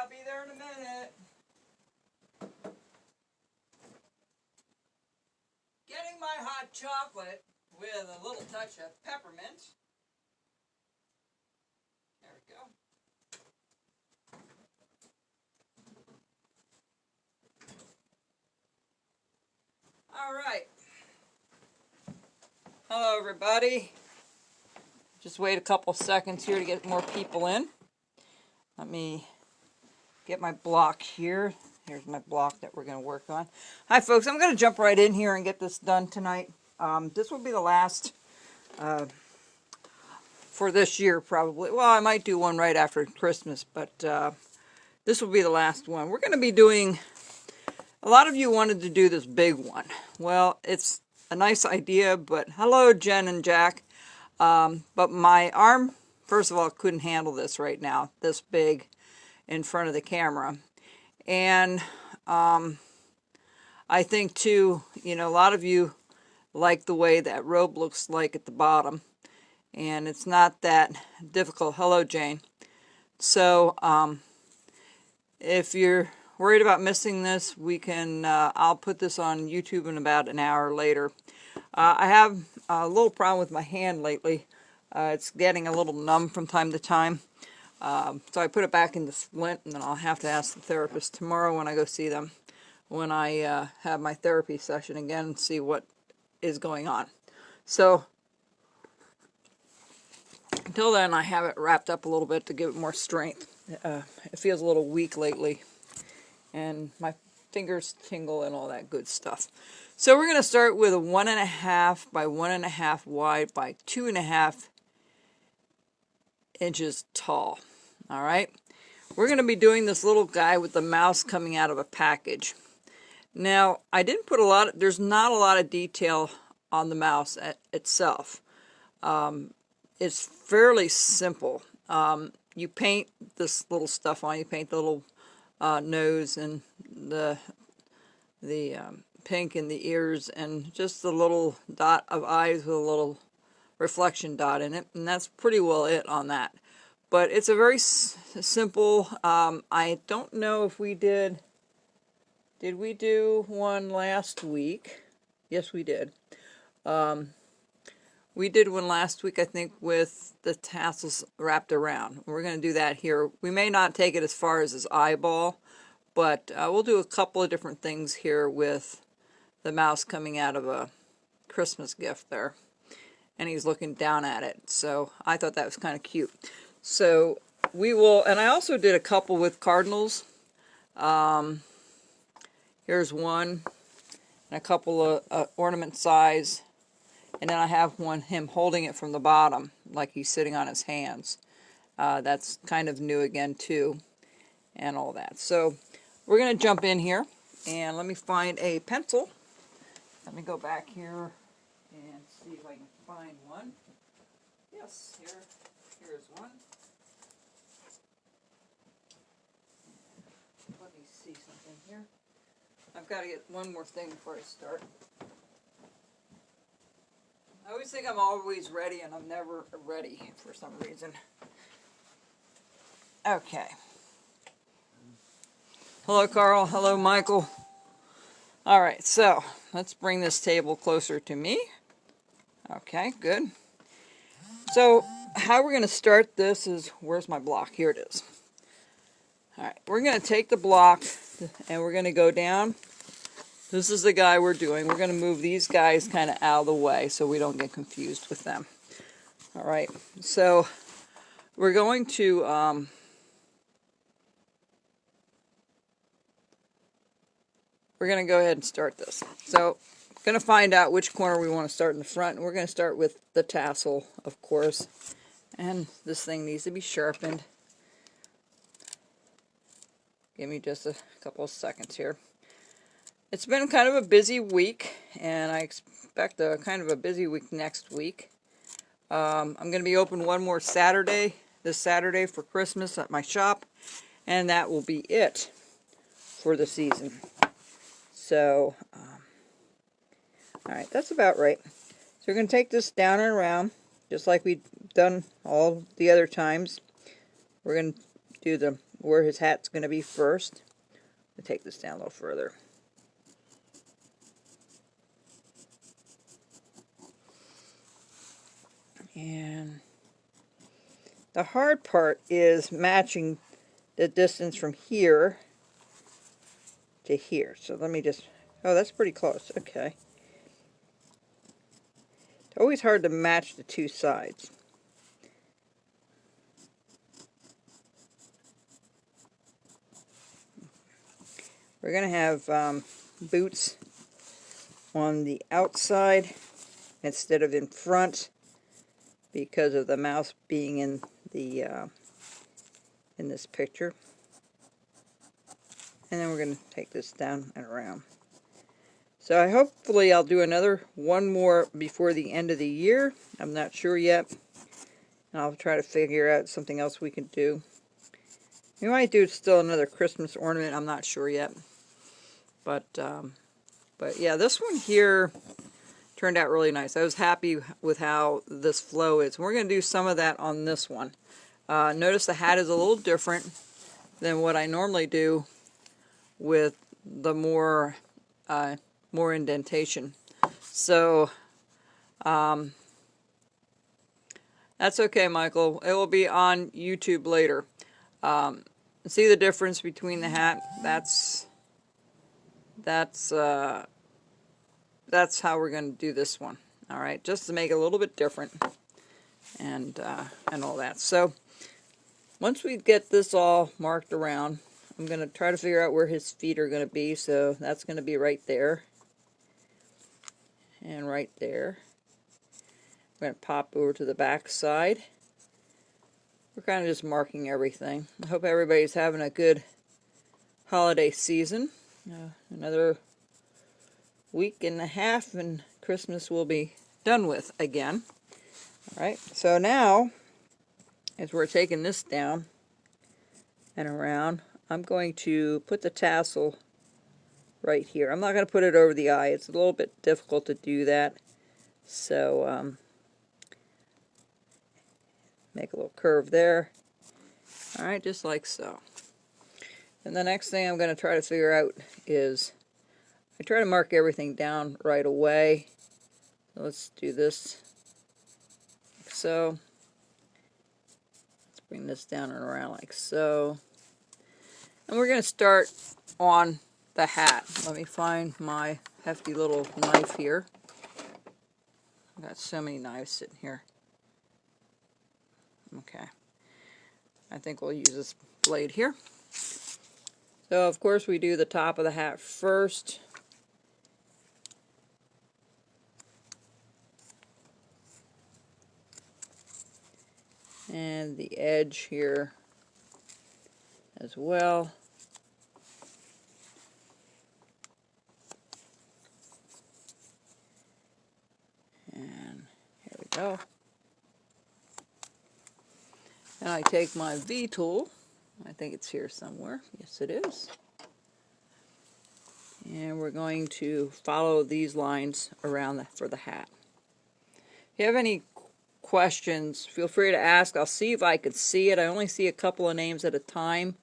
I'll be there in a minute. Getting my hot chocolate with a little touch of peppermint. There we go. All right. Hello, everybody. Just wait a couple seconds here to get more people in. Let me get my block here. Here's my block that we're going to work on. Hi, folks. I'm going to jump right in here and get this done tonight. This will be the last for this year, probably. Well, I might do one right after Christmas, but this will be the last one. We're going to be doing... A lot of you wanted to do this big one. Well, it's a nice idea, but hello, Jen and Jack. But my arm, first of all, couldn't handle this right now, this big in front of the camera. And I think, too, you know, a lot of you like the way that robe looks like at the bottom. And it's not that difficult. Hello, Jane. So, if you're worried about missing this, we can, I'll put this on YouTube in about an hour later. I have a little problem with my hand lately. It's getting a little numb from time to time. So I put it back in the splint, and then I'll have to ask the therapist tomorrow when I go see them, when I have my therapy session again, and see what is going on. So until then, I have it wrapped up a little bit to give it more strength. It feels a little weak lately, and my fingers tingle and all that good stuff. So we're going to start with a 1.5 by 1.5 wide by 2.5 inches tall. All right. We're going to be doing this little guy with the mouse coming out of a package. Now, I didn't put a lot of, there's not a lot of detail on the mouse itself. It's fairly simple. You paint this little stuff on. You paint the little nose and the pink in the ears, and just the little dot of eyes with a little reflection dot in it, and that's pretty well it on that. But it's a very simple. I don't know if we did we do one last week? Yes, we did. We did one last week, I think, with the tassels wrapped around. We're going to do that here. We may not take it as far as his eyeball, but we'll do a couple of different things here with the mouse coming out of a Christmas gift there. And he's looking down at it. So I thought that was kind of cute. So we will, and I also did a couple with cardinals. Here's one, and a couple of ornament size. And then I have him holding it from the bottom, like he's sitting on his hands. That's kind of new again, too, and all that. So we're going to jump in here, and let me find a pencil. Let me go back here and see if I can find one. Yes, here's one. Let me see something here. I've got to get one more thing before I start. I always think I'm always ready, and I'm never ready for some reason. Okay. Hello, Carl. Hello, Michael. All right, so let's bring this table closer to me. Okay, good. So how we're going to start this is, where's my block? Here it is. All right, we're going to take the block, and we're going to go down. This is the guy we're doing. We're going to move these guys kind of out of the way so we don't get confused with them. All right, so we're going to go ahead and start this. So I'm going to find out which corner we want to start in the front. And we're going to start with the tassel, of course. And this thing needs to be sharpened. Give me just a couple of seconds here. It's been kind of a busy week, and I expect a kind of a busy week next week. I'm going to be open one more Saturday, this Saturday for Christmas at my shop, and that will be it for the season. So, alright, that's about right. So we're going to take this down and around, just like we've done all the other times. We're going to do where his hat's going to be first. I'll take this down a little further. And the hard part is matching the distance from here to here. So let me just, oh, that's pretty close. Okay. It's always hard to match the two sides. We're going to have boots on the outside instead of in front because of the mouse being in the in this picture. And then we're going to take this down and around. So hopefully I'll do another one more before the end of the year. I'm not sure yet. And I'll try to figure out something else we can do. We might do still another Christmas ornament. I'm not sure yet. But yeah, this one here turned out really nice. I was happy with how this flow is. We're going to do some of that on this one. Notice the hat is a little different than what I normally do with the more indentation. So that's okay, Michael. It will be on YouTube later. See the difference between the hat? That's how we're going to do this one. All right, just to make it a little bit different, and all that. So once we get this all marked around, I'm going to try to figure out where his feet are going to be. So that's going to be right there and right there. I'm going to pop over to the back side. We're kind of just marking everything. I hope everybody's having a good holiday season. Another week and a half and Christmas will be done with again. Alright, so now as we're taking this down and around, I'm going to put the tassel right here. I'm not going to put it over the eye. It's a little bit difficult to do that. So make a little curve there. Alright, just like so. And the next thing I'm going to try to figure out is, I try to mark everything down right away. So let's do this like so. Let's bring this down and around like so. And we're going to start on the hat. Let me find my hefty little knife here. I've got so many knives sitting here. Okay. I think we'll use this blade here. So of course we do the top of the hat first. And the edge here as well. And here we go. And I take my V tool. I think it's here somewhere. Yes, it is. And we're going to follow these lines around for the hat. If you have any questions, feel free to ask. I'll see if I can see it. I only see a couple of names at a time.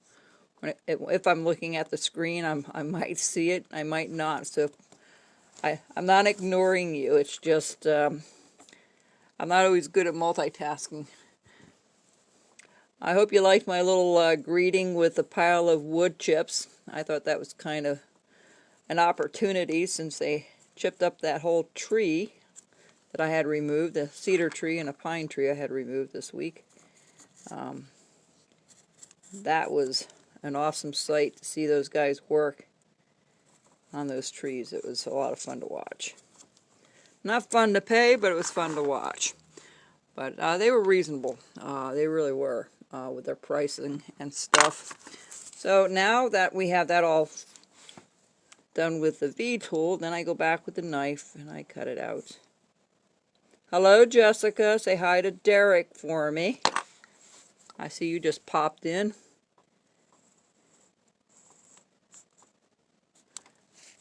If I'm looking at the screen, I might see it. I might not. So I'm not ignoring you. It's just I'm not always good at multitasking. I hope you liked my little greeting with a pile of wood chips. I thought that was kind of an opportunity since they chipped up that whole tree that I had removed, a cedar tree and a pine tree I had removed this week. That was an awesome sight to see those guys work on those trees. It was a lot of fun to watch. Not fun to pay, but it was fun to watch. But they were reasonable. They really were. With their pricing and stuff. So now that we have that all done with the V tool, then I go back with the knife and I cut it out. Hello, Jessica. Say hi to Derek for me. I see you just popped in.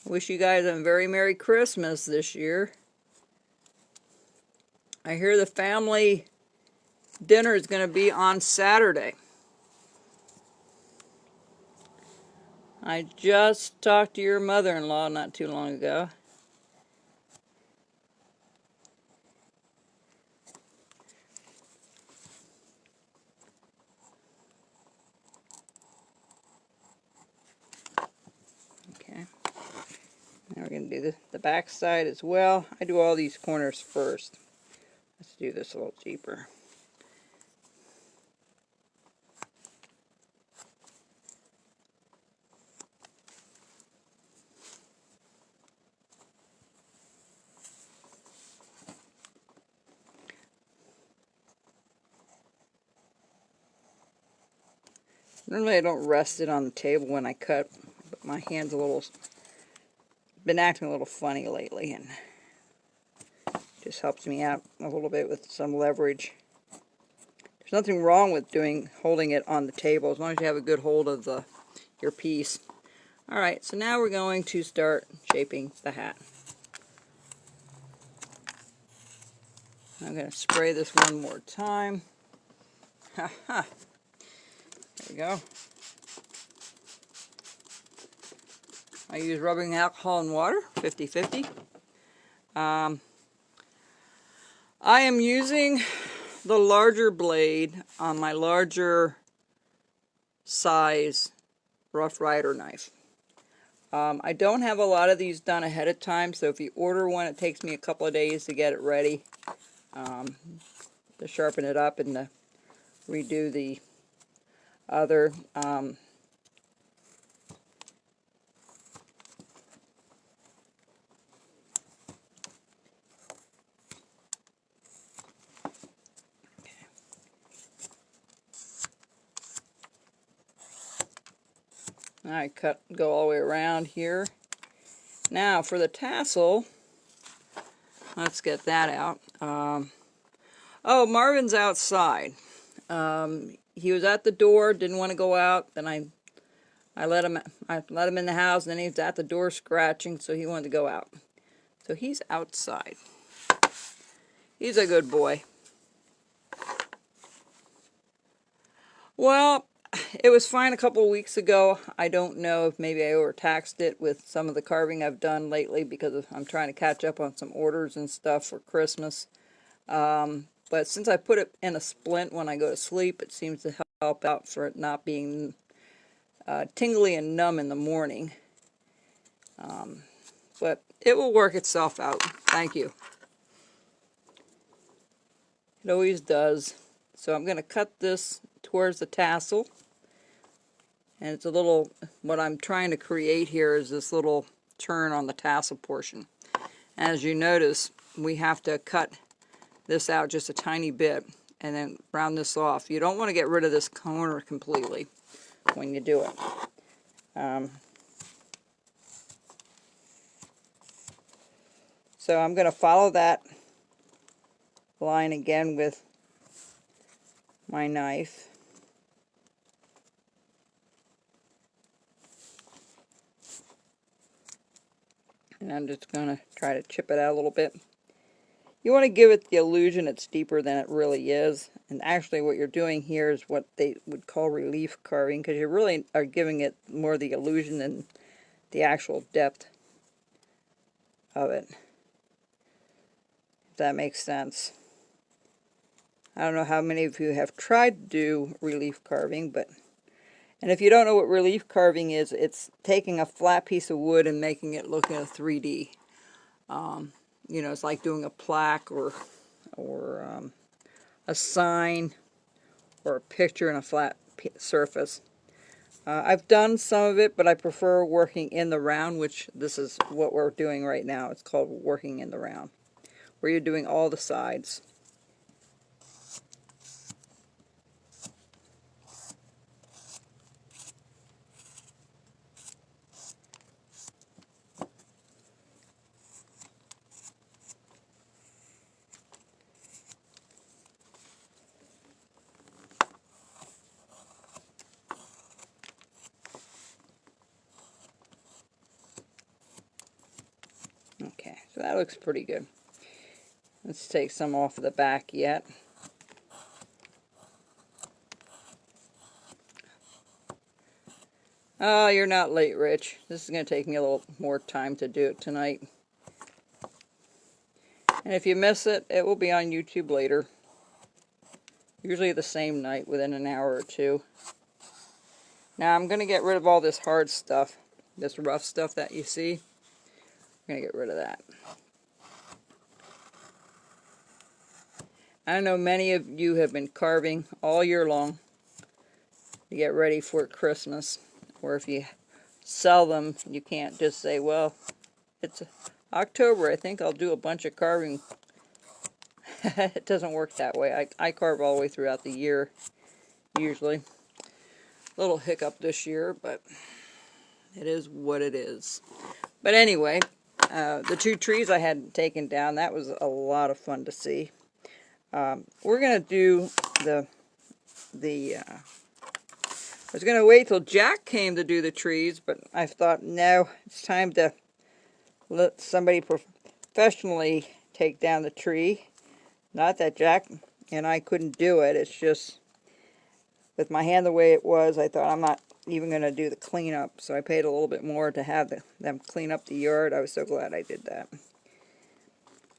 Wish you guys a very Merry Christmas this year. I hear the family dinner is going to be on Saturday. I just talked to your mother-in-law not too long ago. Okay. Now we're going to do the back side as well. I do all these corners first. Let's do this a little deeper. Normally I don't rest it on the table when I cut, but my hand's been acting a little funny lately, and just helps me out a little bit with some leverage. There's nothing wrong with holding it on the table as long as you have a good hold of your piece. Alright, so now we're going to start shaping the hat. I'm going to spray this one more time. Ha ha! There we go. I use rubbing alcohol and water, 50-50. I am using the larger blade on my larger size Rough Rider knife. I don't have a lot of these done ahead of time, so if you order one, it takes me a couple of days to get it ready, to sharpen it up and to redo the other. I go all the way around here. Now for the tassel, let's get that out. Oh, Marvin's outside. He was at the door, didn't want to go out. Then I let him in the house, and then he was at the door scratching, so he wanted to go out. So he's outside. He's a good boy. Well, it was fine a couple of weeks ago. I don't know if maybe I overtaxed it with some of the carving I've done lately because I'm trying to catch up on some orders and stuff for Christmas. But since I put it in a splint when I go to sleep, it seems to help out for it not being tingly and numb in the morning. But it will work itself out. Thank you. It always does. So I'm going to cut this towards the tassel. And it's a little, what I'm trying to create here is this little turn on the tassel portion. As you notice, we have to cut this out just a tiny bit and then round this off. You don't want to get rid of this corner completely when you do it. So I'm going to follow that line again with my knife. And I'm just going to try to chip it out a little bit. You want to give it the illusion it's deeper than it really is. And actually what you're doing here is what they would call relief carving, because you really are giving it more the illusion than the actual depth of it. If that makes sense. I don't know how many of you have tried to do relief carving, and if you don't know what relief carving is, it's taking a flat piece of wood and making it look in a 3D. You know, it's like doing a plaque or a sign or a picture in a flat surface. I've done some of it, but I prefer working in the round, which this is what we're doing right now. It's called working in the round, where you're doing all the sides. Okay, so that looks pretty good. Let's take some off of the back yet. Oh, you're not late, Rich. This is going to take me a little more time to do it tonight. And if you miss it, it will be on YouTube later. Usually the same night, within an hour or two. Now I'm going to get rid of all this hard stuff. This rough stuff that you see. I'm going to get rid of that. I know many of you have been carving all year long to get ready for Christmas. Or if you sell them, you can't just say, well, it's October, I think I'll do a bunch of carving. It doesn't work that way. I carve all the way throughout the year, usually. Little hiccup this year, but it is what it is. But anyway, the 2 trees I had taken down, that was a lot of fun to see. We're going to do I was going to wait till Jack came to do the trees, but I thought, no, it's time to let somebody professionally take down the tree. Not that Jack and I couldn't do it, it's just with my hand the way it was, I thought I'm not even going to do the cleanup, so I paid a little bit more to have them clean up the yard. I was so glad I did that.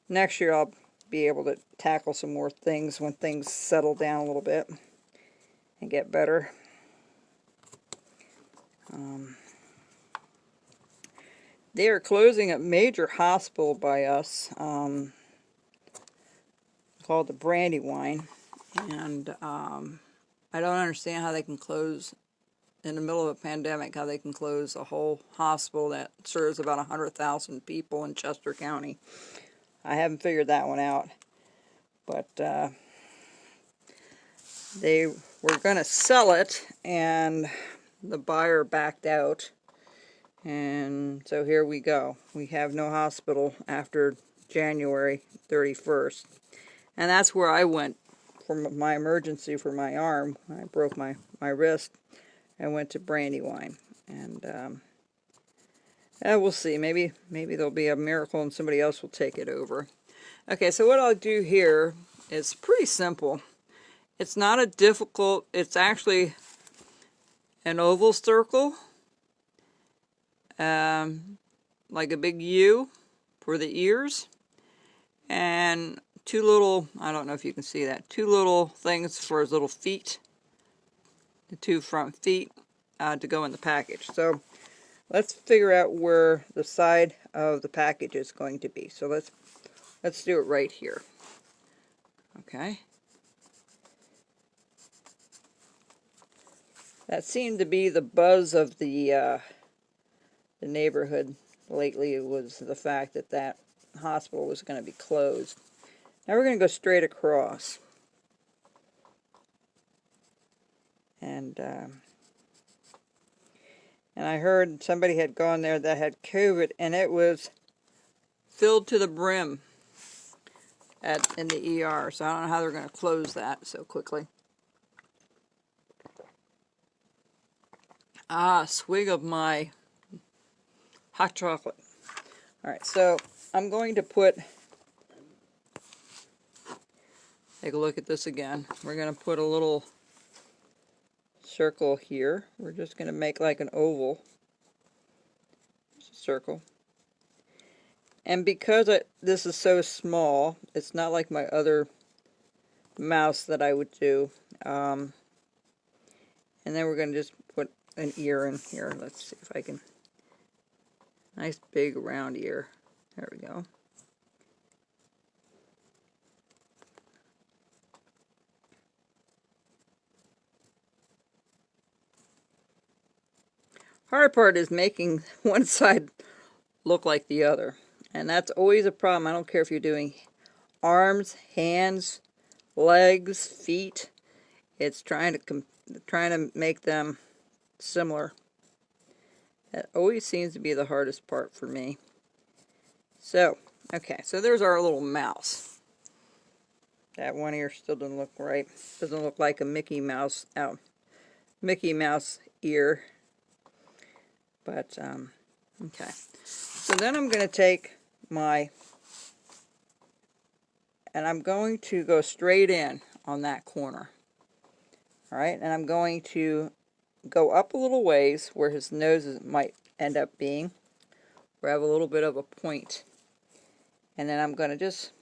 Next year I'll be able to tackle some more things when things settle down a little bit and get better. They are closing a major hospital by us called the Brandywine, and I don't understand how they can close in the middle of a pandemic, how they can close a whole hospital that serves about 100,000 people in Chester County. I haven't figured that one out, but they were going to sell it, and the buyer backed out, and so here we go. We have no hospital after January 31st, and that's where I went for my emergency for my arm. I broke my wrist. I went to Brandywine, and we'll see. Maybe there'll be a miracle and somebody else will take it over. Okay, so what I'll do here is pretty simple. It's not a difficult, it's actually an oval circle, like a big U for the ears, and 2 little, I don't know if you can see that, 2 little things for his little feet, the 2 front feet to go in the package. So let's figure out where the side of the package is going to be. So let's do it right here. Okay. That seemed to be the buzz of the neighborhood lately. It was the fact that that hospital was going to be closed. Now we're going to go straight across. And I heard somebody had gone there that had COVID, and it was filled to the brim in the ER. So I don't know how they're going to close that so quickly. Swig of my hot chocolate. Alright, so I'm going to take a look at this again. We're going to put a little circle here. We're just going to make like an oval. Just a circle. And because this is so small, it's not like my other mouse that I would do. And then we're going to just put an ear in here. Let's see if I can. Nice big round ear. There we go. Hard part is making one side look like the other. And that's always a problem. I don't care if you're doing arms, hands, legs, feet. It's trying to make them similar. That always seems to be the hardest part for me. So, okay, so there's our little mouse. That one ear still doesn't look right. Doesn't look like a Mickey Mouse ear. But, okay. So then I'm going to take and I'm going to go straight in on that corner. Alright, and I'm going to go up a little ways where his nose might end up being, where I have a little bit of a point. And then I'm going to just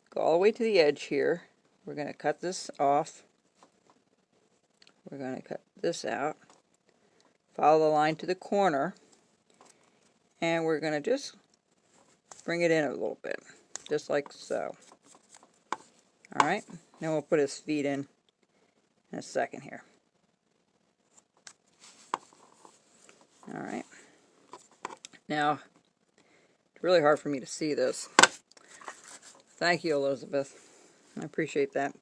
go all the way to the edge here. We're going to cut this off. We're going to cut this out. Follow the line to the corner. And we're going to just bring it in a little bit, just like so. Alright, then we'll put his feet in a second here. Alright. Now, it's really hard for me to see this. Thank you, Elizabeth. I appreciate that.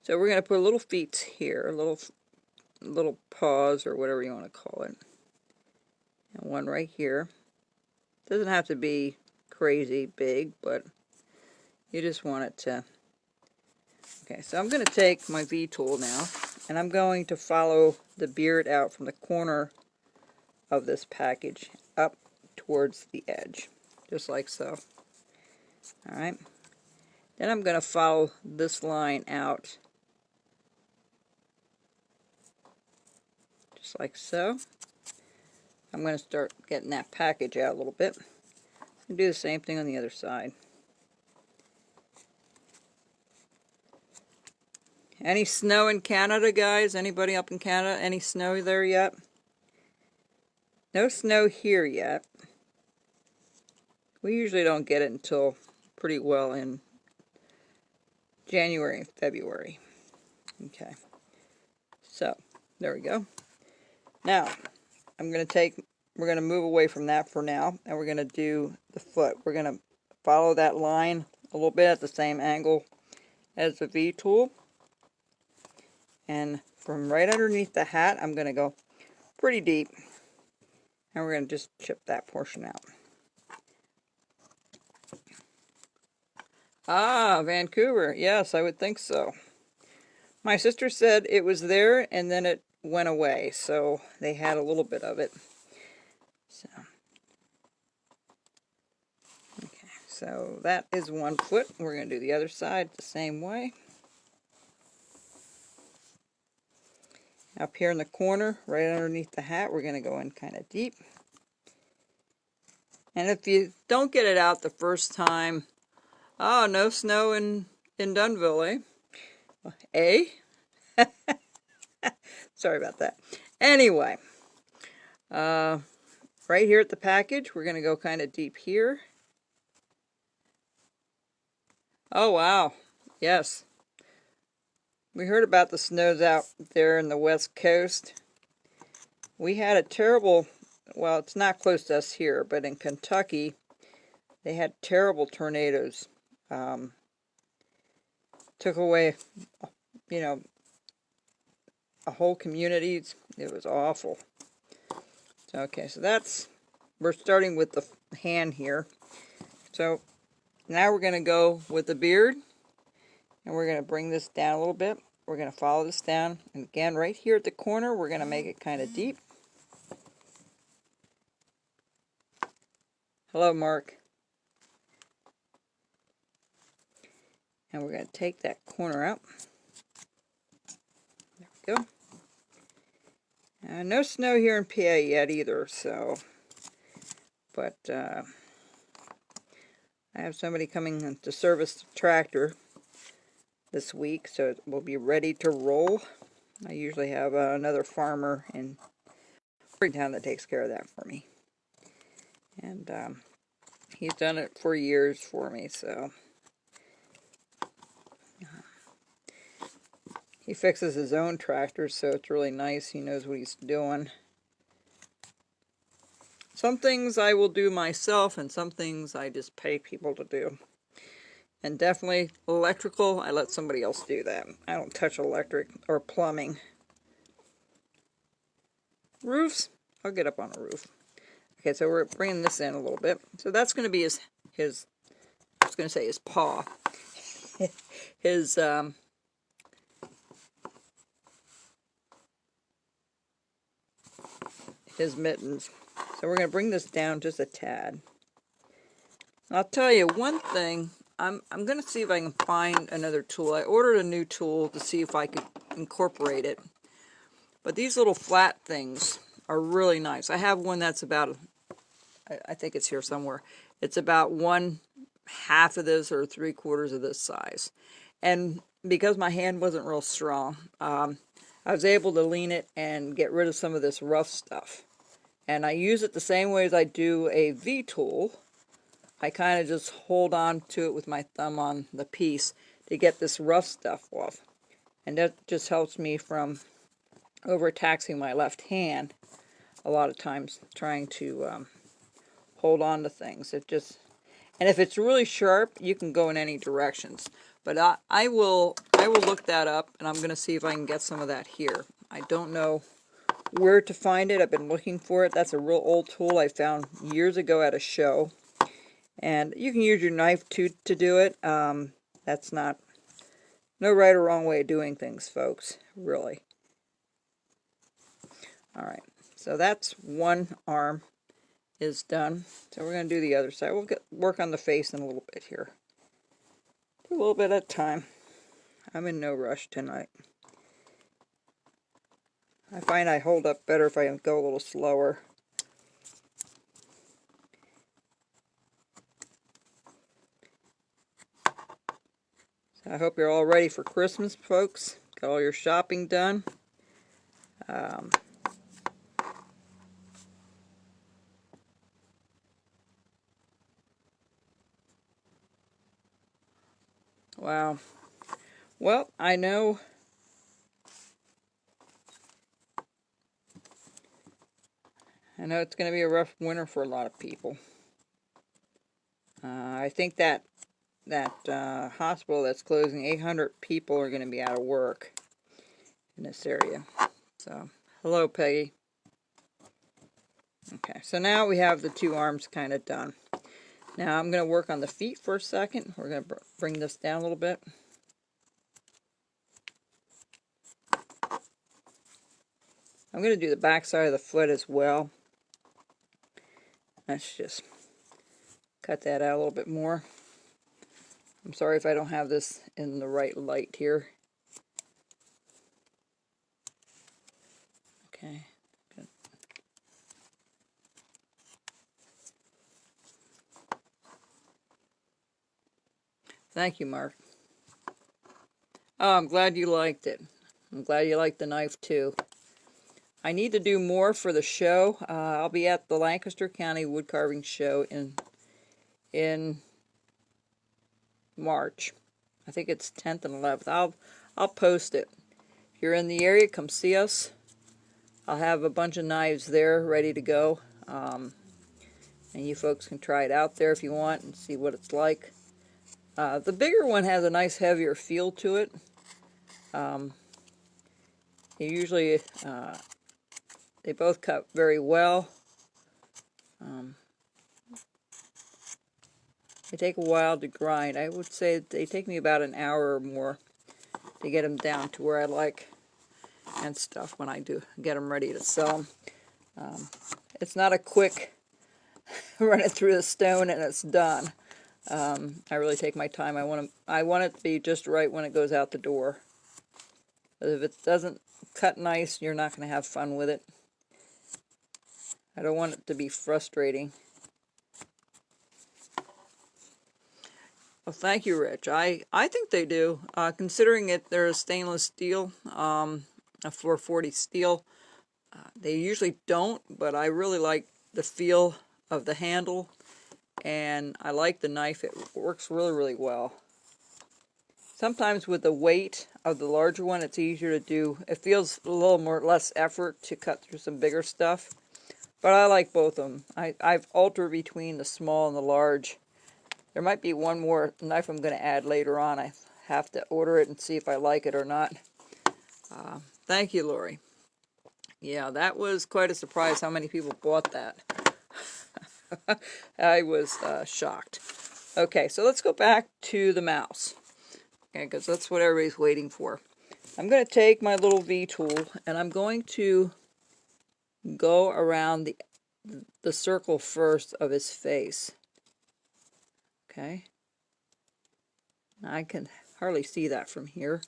So we're going to put little feet here, little paws or whatever you want to call it. And one right here. Doesn't have to be crazy big, but you just want it to... Okay, so I'm going to take my V-tool now, and I'm going to follow the beard out from the corner of this package up towards the edge, just like so. Alright, then I'm going to follow this line out, just like so. I'm going to start getting that package out a little bit, and do the same thing on the other side. Any snow in Canada, guys? Anybody up in Canada? Any snow there yet? No snow here yet. We usually don't get it until pretty well in January and February. Okay. So, there we go. Now, we're going to move away from that for now, and we're going to do the foot. We're going to follow that line a little bit at the same angle as the V-tool. And from right underneath the hat, I'm going to go pretty deep. And we're going to just chip that portion out. Ah, Vancouver. Yes, I would think so. My sister said it was there and then it went away. So they had a little bit of it. So, okay, so that is one foot. We're going to do the other side the same way. Up here in the corner, right underneath the hat, we're going to go in kind of deep. And if you don't get it out the first time, oh, no snow in Dunville, eh? Sorry about that. Anyway, right here at the package, we're going to go kind of deep here. Oh, wow. Yes. We heard about the snows out there in the West Coast. We had a terrible, well, it's not close to us here, but in Kentucky, they had terrible tornadoes. Took away, a whole community. It was awful. Okay, so we're starting with the hand here. So now we're going to go with the beard. And we're going to bring this down a little bit. We're going to follow this down. And again, right here at the corner, we're going to make it kind of deep. Hello, Mark. And we're going to take that corner out. There we go. No snow here in PA yet either, so... But I have somebody coming to service the tractor this week, so it will be ready to roll. I usually have another farmer in Springtown that takes care of that for me. And he's done it for years for me, so... He fixes his own tractor, so it's really nice. He knows what he's doing. Some things I will do myself, and some things I just pay people to do. And definitely electrical, I let somebody else do that. I don't touch electric or plumbing. Roofs, I'll get up on a roof. Okay, so we're bringing this in a little bit. So that's going to be his I was going to say his paw. his mittens. So we're going to bring this down just a tad. I'll tell you one thing. I'm going to see if I can find another tool. I ordered a new tool to see if I could incorporate it. But these little flat things are really nice. I have one that's about, I think it's here somewhere. It's about 1/2 of this or 3/4 of this size. And because my hand wasn't real strong, I was able to lean it and get rid of some of this rough stuff. And I use it the same way as I do a V-tool. I kind of just hold on to it with my thumb on the piece to get this rough stuff off. And that just helps me from overtaxing my left hand a lot of times trying to hold on to things. And if it's really sharp, you can go in any directions. But I will look that up, and I'm going to see if I can get some of that here. I don't know where to find it. I've been looking for it. That's a real old tool I found years ago at a show. And you can use your knife to do it. That's not no right or wrong way of doing things, folks, really. Alright, so that's one arm is done. So we're going to do the other side. We'll work on the face in a little bit here. Do a little bit at a time. I'm in no rush tonight. I find I hold up better if I go a little slower. So I hope you're all ready for Christmas, folks. Got all your shopping done. Wow. Well, I know it's going to be a rough winter for a lot of people. I think that hospital that's closing, 800 people are going to be out of work in this area. So, hello, Peggy. Okay, so now we have the two arms kind of done. Now I'm going to work on the feet for a second. We're going to bring this down a little bit. I'm going to do the back side of the foot as well. Let's just cut that out a little bit more. I'm sorry if I don't have this in the right light here. Okay, good. Thank you, Mark. Oh, I'm glad you liked it. I'm glad you liked the knife too. I need to do more for the show. I'll be at the Lancaster County Wood Carving Show in March. I think it's 10th and 11th. I'll post it. If you're in the area, come see us. I'll have a bunch of knives there ready to go. And you folks can try it out there if you want and see what it's like. The bigger one has a nice heavier feel to it. Usually they both cut very well. They take a while to grind. I would say they take me about an hour or more to get them down to where I like and stuff when I do get them ready to sell them. It's not a quick run it through the stone and it's done. I really take my time. I want it to be just right when it goes out the door. If it doesn't cut nice, you're not going to have fun with it. I don't want it to be frustrating. Well, thank you, Rich. I think they do. Considering they're a stainless steel, a 440 steel, they usually don't, but I really like the feel of the handle, and I like the knife. It works really, really well. Sometimes with the weight of the larger one, it's easier to do. It feels a little less effort to cut through some bigger stuff. But I like both of them. I've altered between the small and the large. There might be one more knife I'm going to add later on. I have to order it and see if I like it or not. Thank you, Lori. Yeah, that was quite a surprise how many people bought that. I was shocked. Okay, so let's go back to the mouse. Okay, because that's what everybody's waiting for. I'm going to take my little V-tool and I'm going to go around the circle first of his face. Okay. I can hardly see that from here.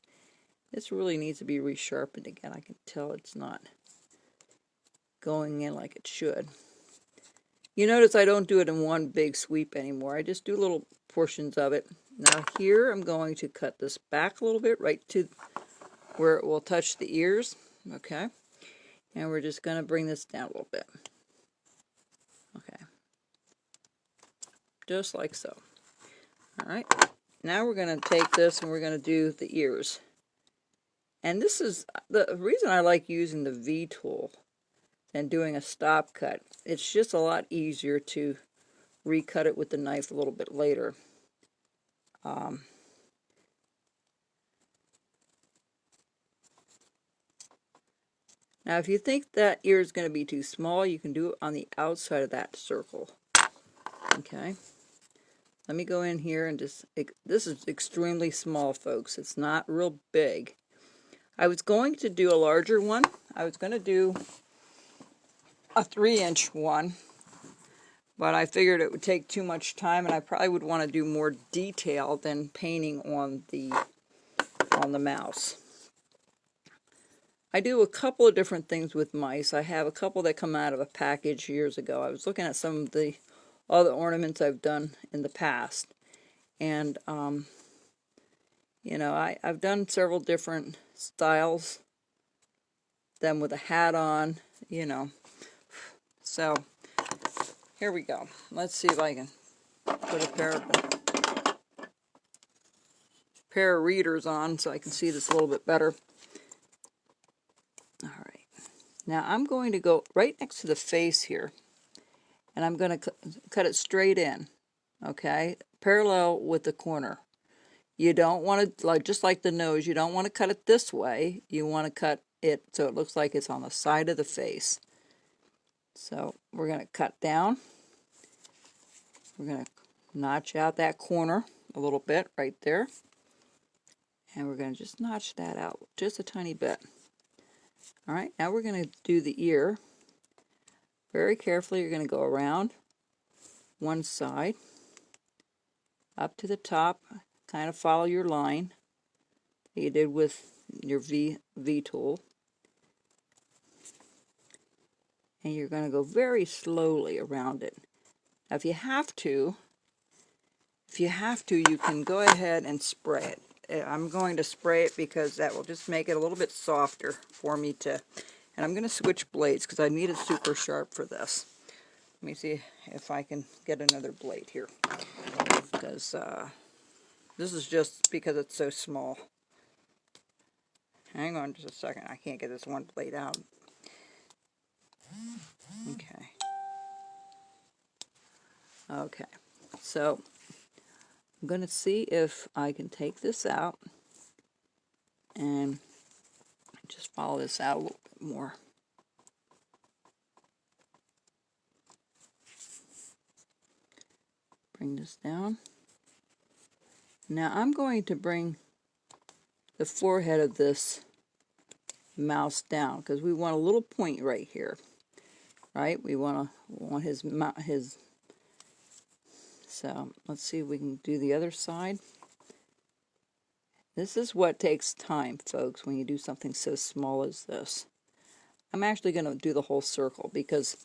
This really needs to be resharpened again. I can tell it's not going in like it should. You notice I don't do it in one big sweep anymore. I just do little portions of it. Now here I'm going to cut this back a little bit, right to where it will touch the ears. Okay. And we're just going to bring this down a little bit. Okay. Just like so. Alright. Now we're going to take this and we're going to do the ears. And this is the reason I like using the V tool than doing a stop cut. It's just a lot easier to recut it with the knife a little bit later. Now if you think that ear is going to be too small, you can do it on the outside of that circle. Okay. Let me go in here and just, this is extremely small, folks. It's not real big. I was going to do a larger one. I was going to do a 3-inch one, but I figured it would take too much time and I probably would want to do more detail than painting on the mouse. I do a couple of different things with mice. I have a couple that come out of a package years ago. I was looking at some of the other ornaments I've done in the past. And, you know, I've done several different styles. Them with a hat on, you know. So, here we go. Let's see if I can put a pair of readers on so I can see this a little bit better. Alright. Now I'm going to go right next to the face here. And I'm going to cut it straight in. Okay? Parallel with the corner. You don't want to, like just like the nose, you don't want to cut it this way. You want to cut it so it looks like it's on the side of the face. So we're going to cut down. We're going to notch out that corner a little bit right there. And we're going to just notch that out just a tiny bit. Alright, now we're going to do the ear. Very carefully, you're going to go around one side, up to the top, kind of follow your line that you did with your V tool. And you're going to go very slowly around it. Now if you have to, you can go ahead and spray it. I'm going to spray it because that will just make it a little bit softer for me to, and I'm going to switch blades because I need it super sharp for this. Let me see if I can get another blade here, because this is just because it's so small. Hang on just a second, I can't get this one blade out. Okay. Okay, so I'm going to see if I can take this out and just follow this out a little bit more. Bring this down. Now I'm going to bring the forehead of this mouse down because we want a little point right here, right? We want his. So let's see if we can do the other side. This is what takes time, folks, when you do something so small as this. I'm actually going to do the whole circle because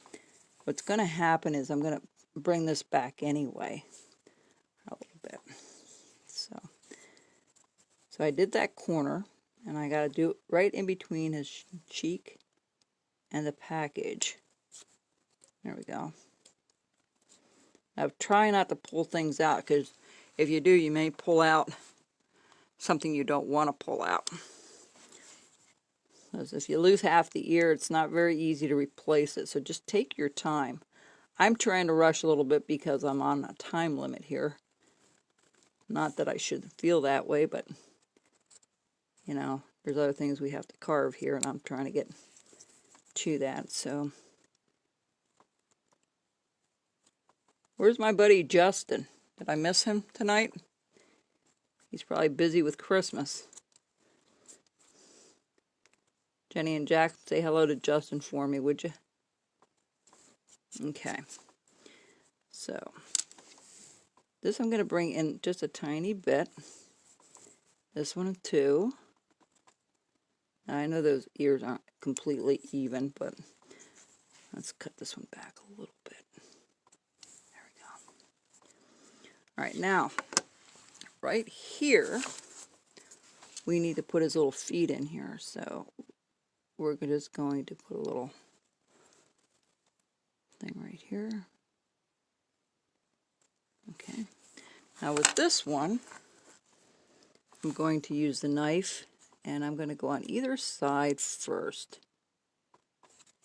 what's going to happen is I'm going to bring this back anyway a little bit. So I did that corner, and I got to do it right in between his cheek and the package. There we go. Now try not to pull things out, because if you do, you may pull out something you don't want to pull out. Because if you lose half the ear, it's not very easy to replace it, so just take your time. I'm trying to rush a little bit because I'm on a time limit here. Not that I should feel that way, but, you know, there's other things we have to carve here, and I'm trying to get to that, so. Where's my buddy Justin? Did I miss him tonight? He's probably busy with Christmas. Jenny and Jack, say hello to Justin for me, would you? Okay. So, this I'm going to bring in just a tiny bit. This one too. I know those ears aren't completely even, but let's cut this one back a little bit. There we go. All right, now, right here, we need to put his little feet in here, so we're just going to put a little thing right here. Okay. Now with this one, I'm going to use the knife, and I'm going to go on either side first.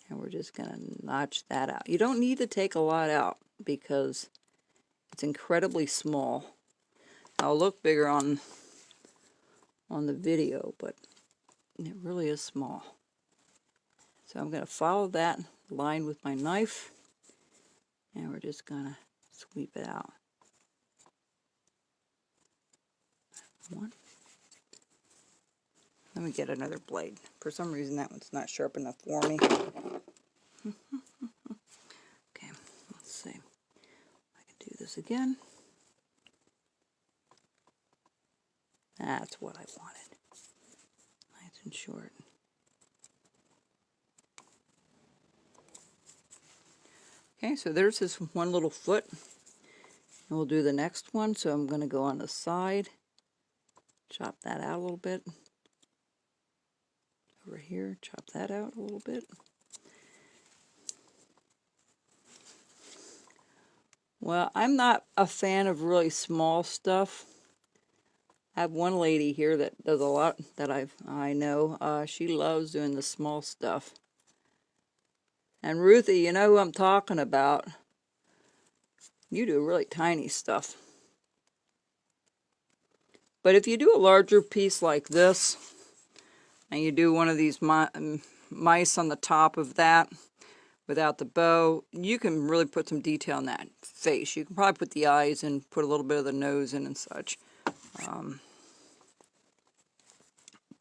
And we're just going to notch that out. You don't need to take a lot out because it's incredibly small. It'll look bigger on the video, but it really is small. So I'm going to follow that line with my knife, and we're just going to sweep it out. One. Let me get another blade. For some reason that one's not sharp enough for me. Okay, let's see. I can do this again. That's what I wanted. Nice and short. Okay, so there's this one little foot. And we'll do the next one. So I'm going to go on the side. Chop that out a little bit. Over here, chop that out a little bit. Well, I'm not a fan of really small stuff. I have one lady here that does a lot that I know. She loves doing the small stuff. And Ruthie, you know who I'm talking about. You do really tiny stuff. But if you do a larger piece like this, and you do one of these mice on the top of that without the bow, you can really put some detail in that face. You can probably put the eyes and put a little bit of the nose in and such.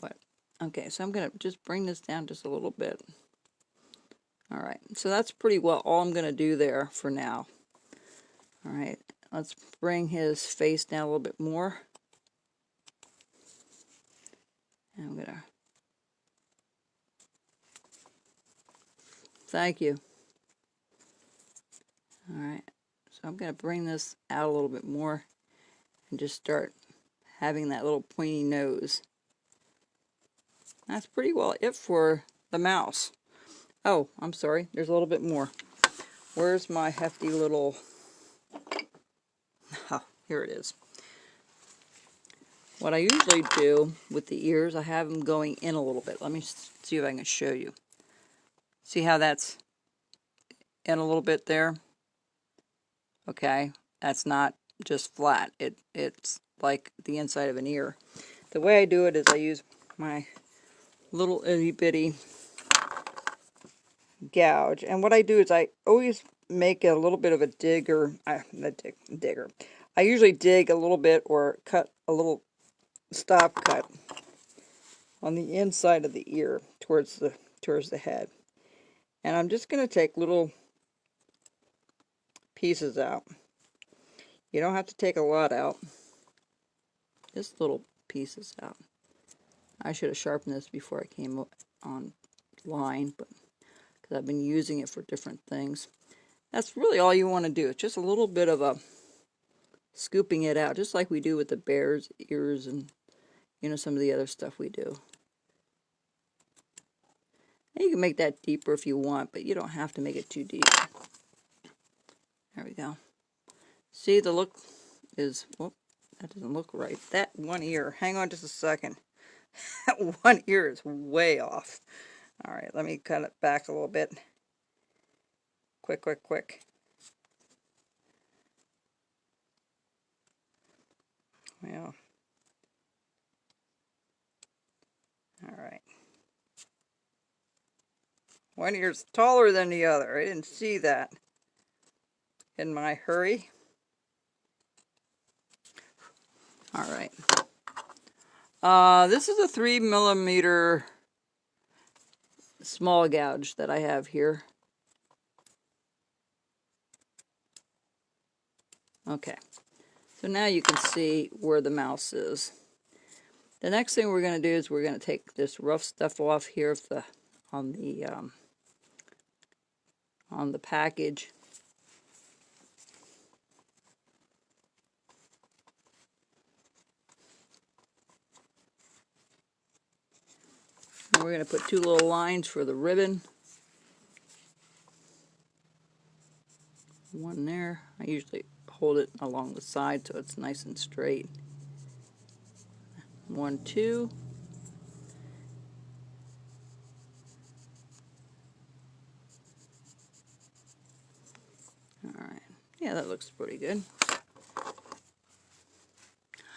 But okay, so I'm going to just bring this down just a little bit. Alright, so that's pretty well all I'm going to do there for now. Alright, let's bring his face down a little bit more. And I'm going to... Thank you. Alright, so I'm going to bring this out a little bit more and just start having that little pointy nose. That's pretty well it for the mouse. Oh, I'm sorry, there's a little bit more. Where's my hefty little... Oh, here it is. What I usually do with the ears, I have them going in a little bit. Let me see if I can show you. See how that's in a little bit there? Okay, that's not just flat. It's like the inside of an ear. The way I do it is I use my little itty bitty gouge, and what I do is I always make a little bit of a digger. Digger. I usually dig a little bit or cut a little stop cut on the inside of the ear towards the head, and I'm just going to take little pieces out. You don't have to take a lot out, just little pieces out. I should have sharpened this before I came online, but because I've been using it for different things. That's really all you want to do. It's just a little bit of a scooping it out, just like we do with the bear's ears and some of the other stuff we do. And you can make that deeper if you want, but you don't have to make it too deep. There we go. See, the look is, whoop, that doesn't look right. That one ear, hang on just a second. That one ear is way off. Alright, let me cut it back a little bit. Quick, quick, quick. Well, alright. One ear's taller than the other. I didn't see that in my hurry. Alright. This is a 3mm small gouge that I have here. Okay. So now you can see where the mouse is. The next thing we're going to do is we're going to take this rough stuff off here of the on the package. And we're going to put two little lines for the ribbon. One there. I usually hold it along the side so it's nice and straight. 1, 2. Alright. Yeah, that looks pretty good.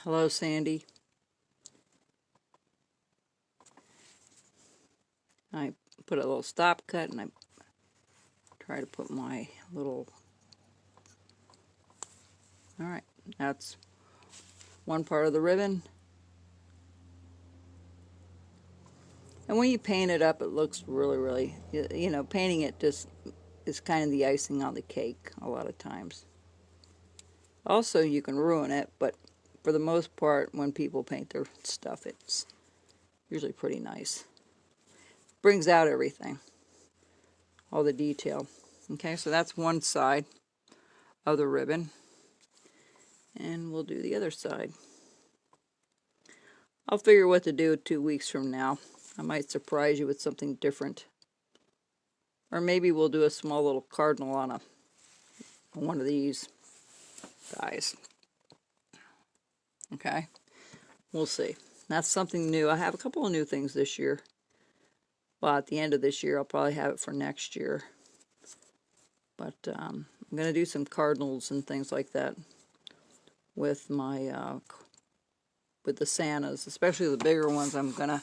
Hello, Sandy. I put a little stop cut and I try to put my little... Alright, that's one part of the ribbon. And when you paint it up, it looks really, you know, painting it just is kind of the icing on the cake a lot of times. Also, you can ruin it, but for the most part, when people paint their stuff, it's usually pretty nice. Brings out everything, all the detail. Okay, so that's one side of the ribbon. And we'll do the other side. I'll figure what to do 2 weeks from now. I might surprise you with something different. Or maybe we'll do a small little cardinal on one of these guys. Okay, we'll see. That's something new. I have a couple of new things this year. Well, at the end of this year, I'll probably have it for next year. But I'm going to do some cardinals and things like that with my with the Santas, especially the bigger ones. I'm going to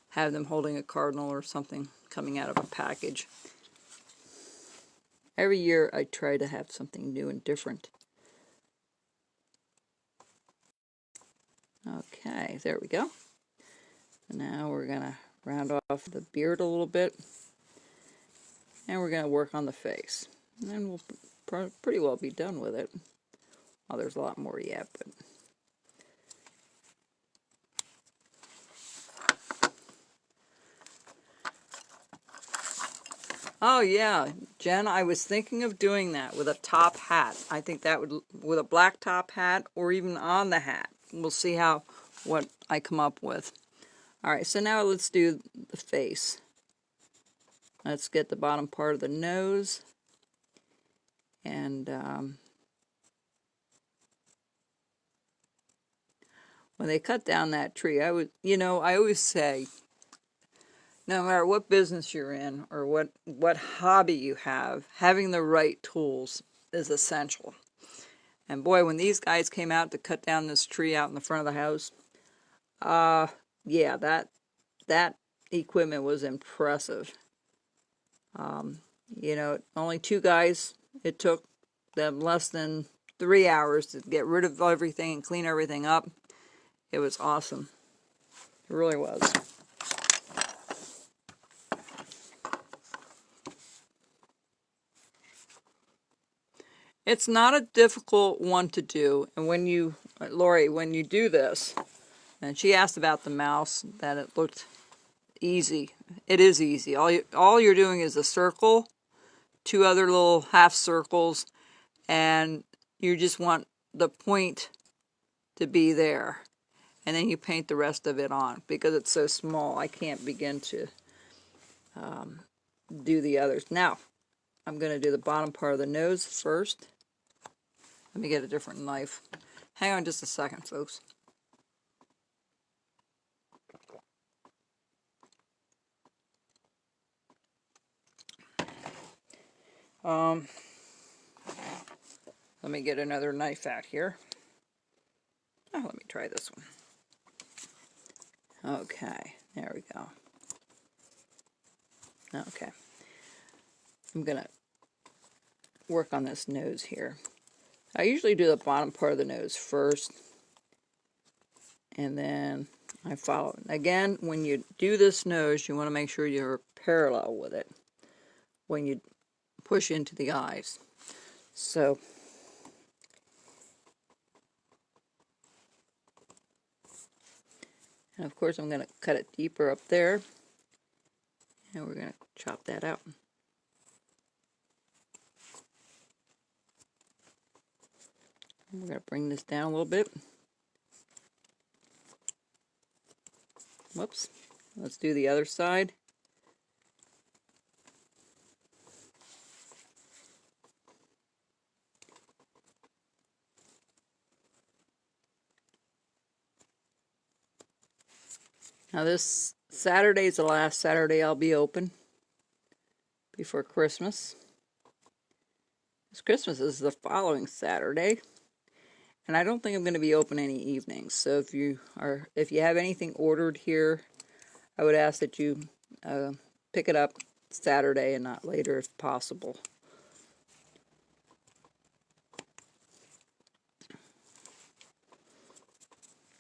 have them holding a cardinal or something coming out of a package. Every year I try to have something new and different. Okay, there we go. And now we're going to round off the beard a little bit. And we're going to work on the face. And then we'll pretty well be done with it. Well, there's a lot more yet, but... Oh yeah, Jen, I was thinking of doing that with a top hat. I think that would, with a black top hat or even on the hat. We'll see what I come up with. Alright, so now let's do the face. Let's get the bottom part of the nose. And when they cut down that tree, I always say, no matter what business you're in or what hobby you have, having the right tools is essential. And boy, when these guys came out to cut down this tree out in the front of the house, yeah, that equipment was impressive. You know, only 2 guys. It took them less than 3 hours to get rid of everything and clean everything up. It was awesome. It really was. It's not a difficult one to do, and when you, Lori, when you do this, and she asked about the mouse, that it looked easy. It is easy. All you're doing is a circle, 2 other little half circles, and you just want the point to be there. And then you paint the rest of it on. Because it's so small, I can't begin to do the others. Now, I'm going to do the bottom part of the nose first. Let me get a different knife. Hang on just a second, folks. Let me get another knife out here. Oh, let me try this one. Okay, there we go. Okay. I'm going to work on this nose here. I usually do the bottom part of the nose first, and then I follow. Again, when you do this nose, you want to make sure you're parallel with it when you push into the eyes. So, And of course I'm going to cut it deeper up there. And we're going to chop that out. And we're going to bring this down a little bit. Whoops. Let's do the other side. Now this Saturday is the last Saturday I'll be open before Christmas. This Christmas is the following Saturday, and I don't think I'm going to be open any evenings. So if you have anything ordered here, I would ask that you pick it up Saturday and not later if possible.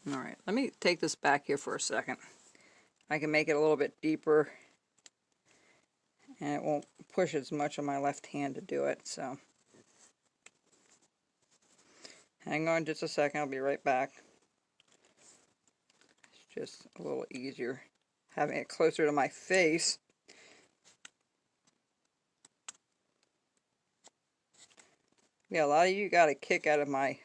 All right, let me take this back here for a second. I can make it a little bit deeper, and it won't push as much on my left hand to do it, so hang on just a second, I'll be right back. It's just a little easier having it closer to my face. Yeah, a lot of you got a kick out of my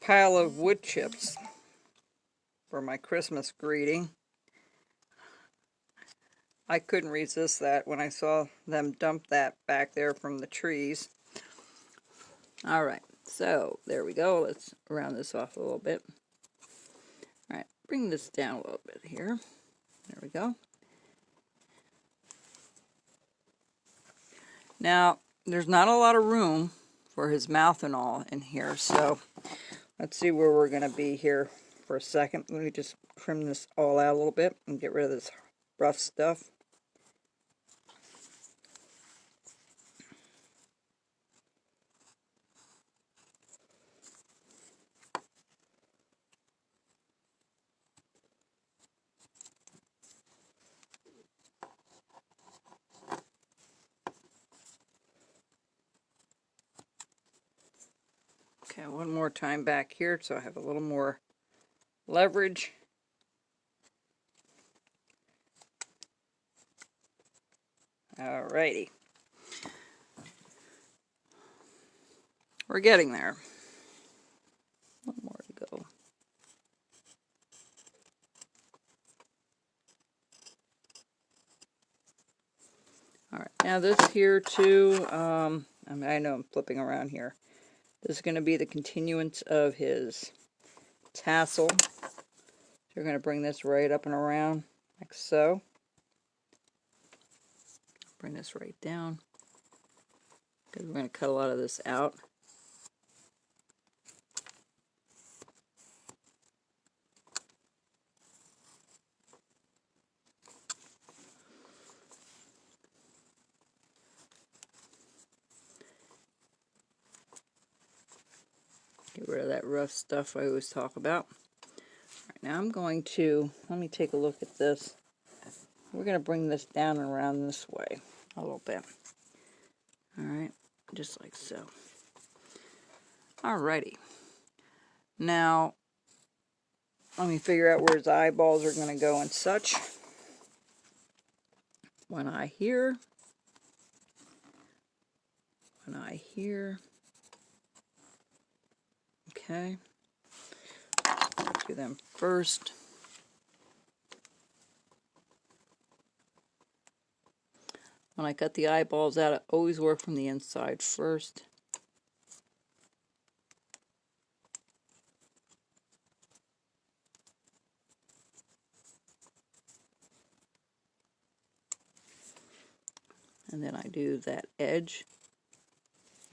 pile of wood chips for my Christmas greeting. I couldn't resist that when I saw them dump that back there from the trees. Alright, so there we go. Let's round this off a little bit. Alright, bring this down a little bit here. There we go. Now, there's not a lot of room for his mouth and all in here, so let's see where we're going to be here for a second. Let me just trim this all out a little bit and get rid of this rough stuff. Okay, one more time back here so I have a little more leverage. Alrighty. We're getting there. One more to go. Alright, now this here too, I know I'm flipping around here. This is going to be the continuance of his tassel. So you're going to bring this right up and around, like so. Bring this right down, because we're going to cut a lot of this out. Get rid of that rough stuff I always talk about. Alright, now I'm going to, let me take a look at this. We're going to bring this down and around this way a little bit. Alright, just like so. Alrighty. Now, let me figure out where his eyeballs are going to go and such. One eye here. One eye here. Okay. Let's do them first. When I cut the eyeballs out, I always work from the inside first. And then I do that edge.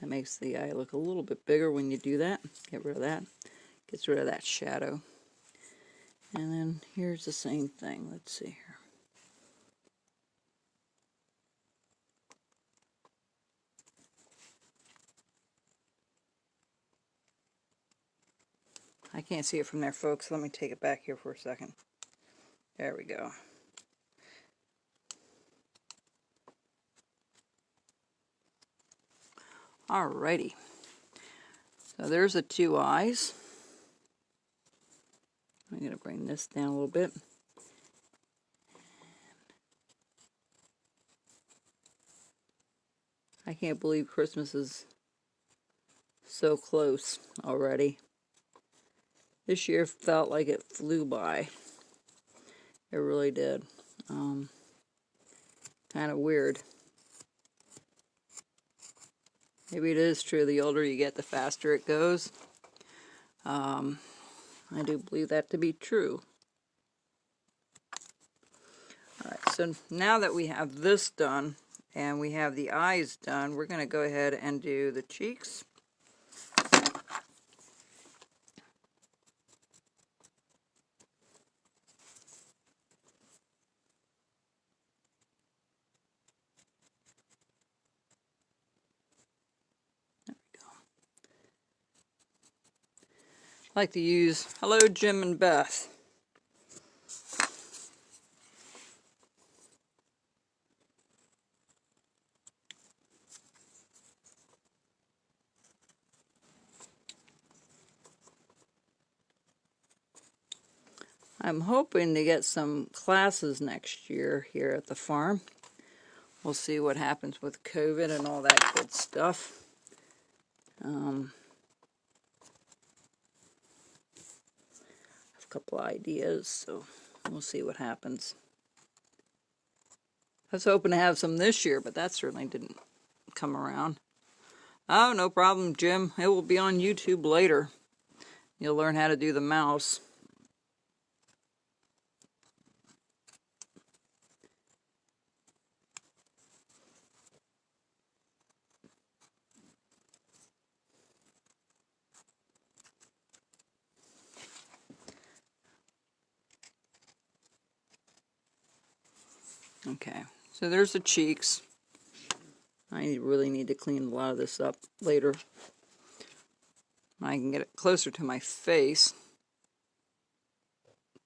That makes the eye look a little bit bigger when you do that. Get rid of that. Gets rid of that shadow. And then here's the same thing. Let's see here. I can't see it from there, folks. Let me take it back here for a second. There we go. Alrighty. So there's the two eyes. I'm going to to bring this down a little bit. I can't believe Christmas is so close already. This year felt like it flew by. It really did. Kind of weird. Maybe it is true, the older you get, the faster it goes. I do believe that to be true. Alright, so now that we have this done, and we have the eyes done, we're going to go ahead and do the cheeks. I like to use Hello Jim and Beth. I'm hoping to get some classes next year here at the farm. We'll see what happens with COVID and all that good stuff. I have a couple ideas, so we'll see what happens. I was hoping to have some this year, but that certainly didn't come around. Oh, no problem, Jim. It will be on YouTube later. You'll learn how to do the mouse. Okay, so there's the cheeks. I really need to clean a lot of this up later. I can get it closer to my face.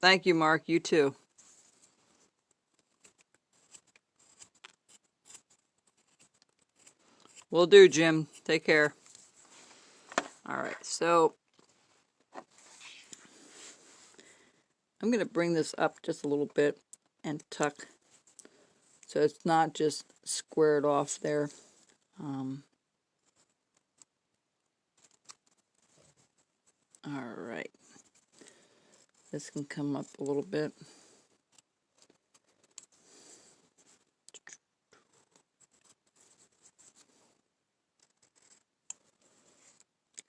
Thank you, Mark. You too. Will do, Jim. Take care. Alright, so I'm going to bring this up just a little bit and tuck so it's not just squared off there. Alright. This can come up a little bit.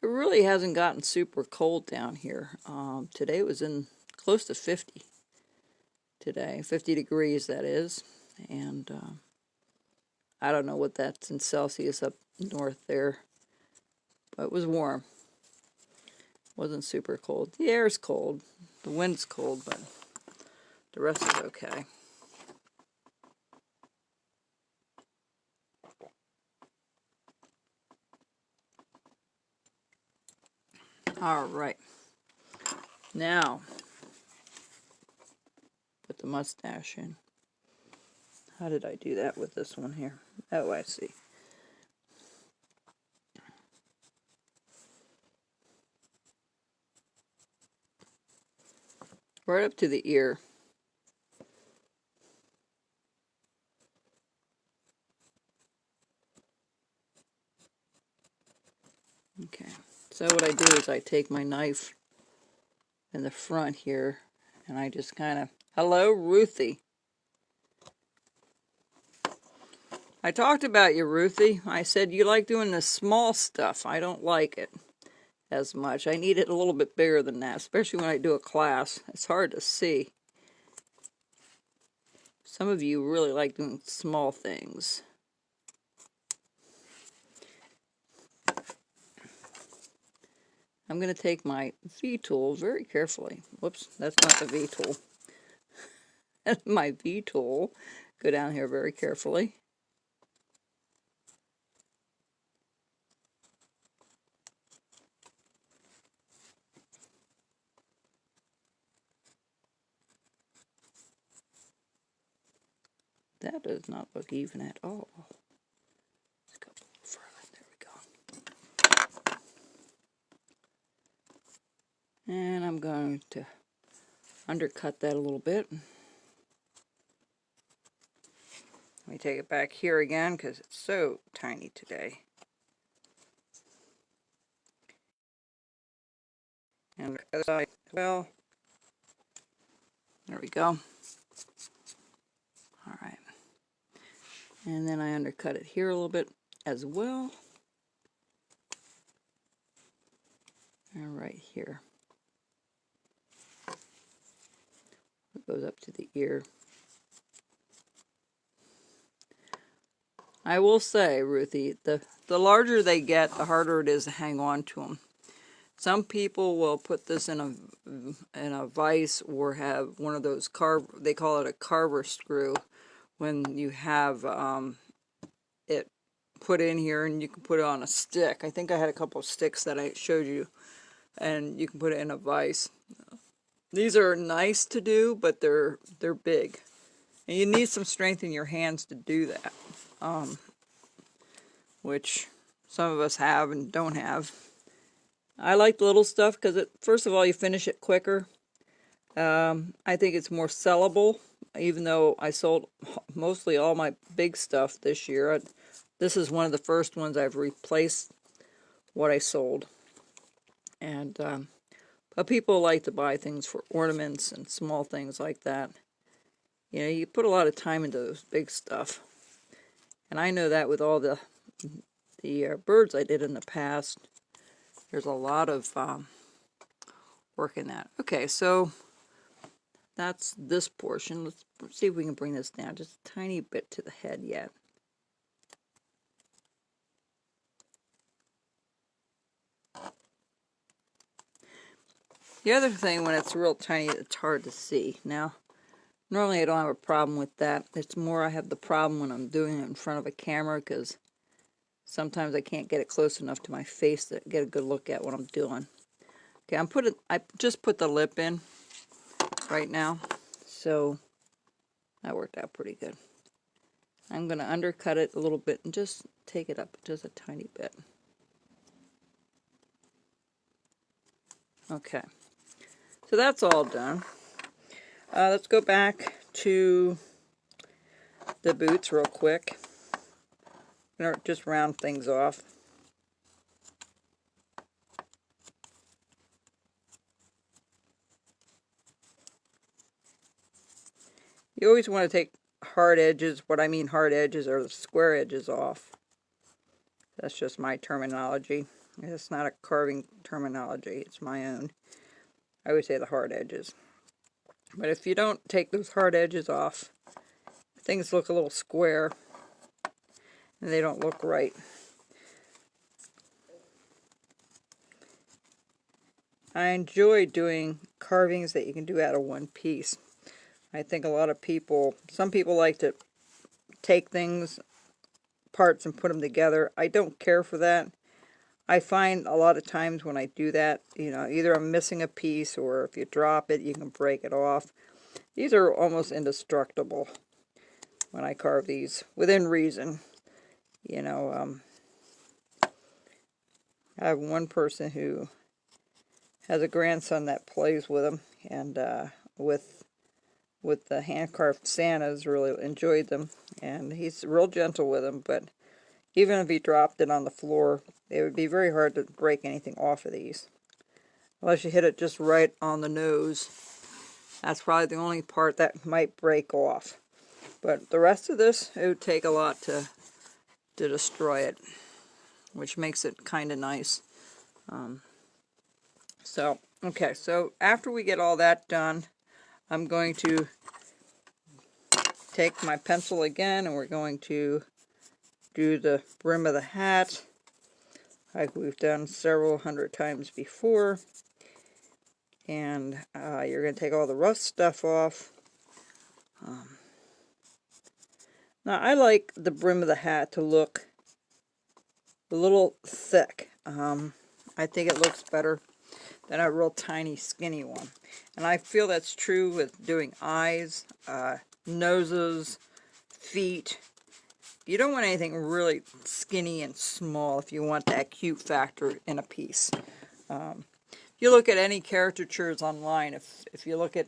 It really hasn't gotten super cold down here. Today it was in close to 50 today. 50 degrees, that is. And I don't know what that's in Celsius up north there. But it was warm. It wasn't super cold. The air's cold. The wind's cold, but the rest is okay. Alright. Now, put the mustache in. How did I do that with this one here? Oh, I see. Right up to the ear. Okay, so what I do is I take my knife in the front here and I just kind of, hello, Ruthie. I talked about you, Ruthie. I said you like doing the small stuff. I don't like it as much. I need it a little bit bigger than that, especially when I do a class. It's hard to see. Some of you really like doing small things. I'm going to take my V-tool very carefully. Whoops, that's not the V-tool. That's my V-tool. Go down here very carefully. That does not look even at all. Let's go a little further. There we go. And I'm going to undercut that a little bit. Let me take it back here again because it's so tiny today. And the other side as well. There we go. All right. And then I undercut it here a little bit as well. And right here. It goes up to the ear. I will say, Ruthie, the larger they get, the harder it is to hang on to them. Some people will put this in a vise or have one of those they call it a carver screw, when you have it put in here and you can put it on a stick. I think I had a couple of sticks that I showed you, and you can put it in a vise. These are nice to do, but they're big, and you need some strength in your hands to do that, which some of us have and don't have. I like the little stuff because, first of all, you finish it quicker. I think it's more sellable, even though I sold mostly all my big stuff this year. This is one of the first ones I've replaced what I sold. And but people like to buy things for ornaments and small things like that. You know, you put a lot of time into those big stuff. And I know that with all the birds I did in the past. There's a lot of work in that. Okay, so that's this portion. Let's see if we can bring this down just a tiny bit to the head yet. The other thing, when it's real tiny, it's hard to see. Now, normally I don't have a problem with that. It's more I have the problem when I'm doing it in front of a camera, because sometimes I can't get it close enough to my face to get a good look at what I'm doing. Okay, I just put the lip in right now, so that worked out pretty good. I'm going to undercut it a little bit and just take it up just a tiny bit. Okay, so that's all done. Let's go back to the boots real quick. I'm going to just round things off. You always want to take hard edges. What I mean hard edges are the square edges off. That's just my terminology. It's not a carving terminology. It's my own. I always say the hard edges. But if you don't take those hard edges off, things look a little square and they don't look right. I enjoy doing carvings that you can do out of one piece. I think a lot of people, some people like to take things, parts, and put them together. I don't care for that. I find a lot of times when I do that, you know, either I'm missing a piece, or if you drop it, you can break it off. These are almost indestructible when I carve these, within reason. You know, I have one person who has a grandson that plays with them, and with the hand-carved Santas, really enjoyed them, and he's real gentle with them, but even if he dropped it on the floor, it would be very hard to break anything off of these. Unless you hit it just right on the nose. That's probably the only part that might break off. But the rest of this, it would take a lot to destroy it, which makes it kind of nice. Okay, so after we get all that done, I'm going to take my pencil again, and we're going to do the brim of the hat, like we've done several hundred times before. And you're going to take all the rough stuff off. Now, I like the brim of the hat to look a little thick. I think it looks better than a real tiny, skinny one. And I feel that's true with doing eyes, noses, feet. You don't want anything really skinny and small if you want that cute factor in a piece. If you look at any caricatures online, if you look at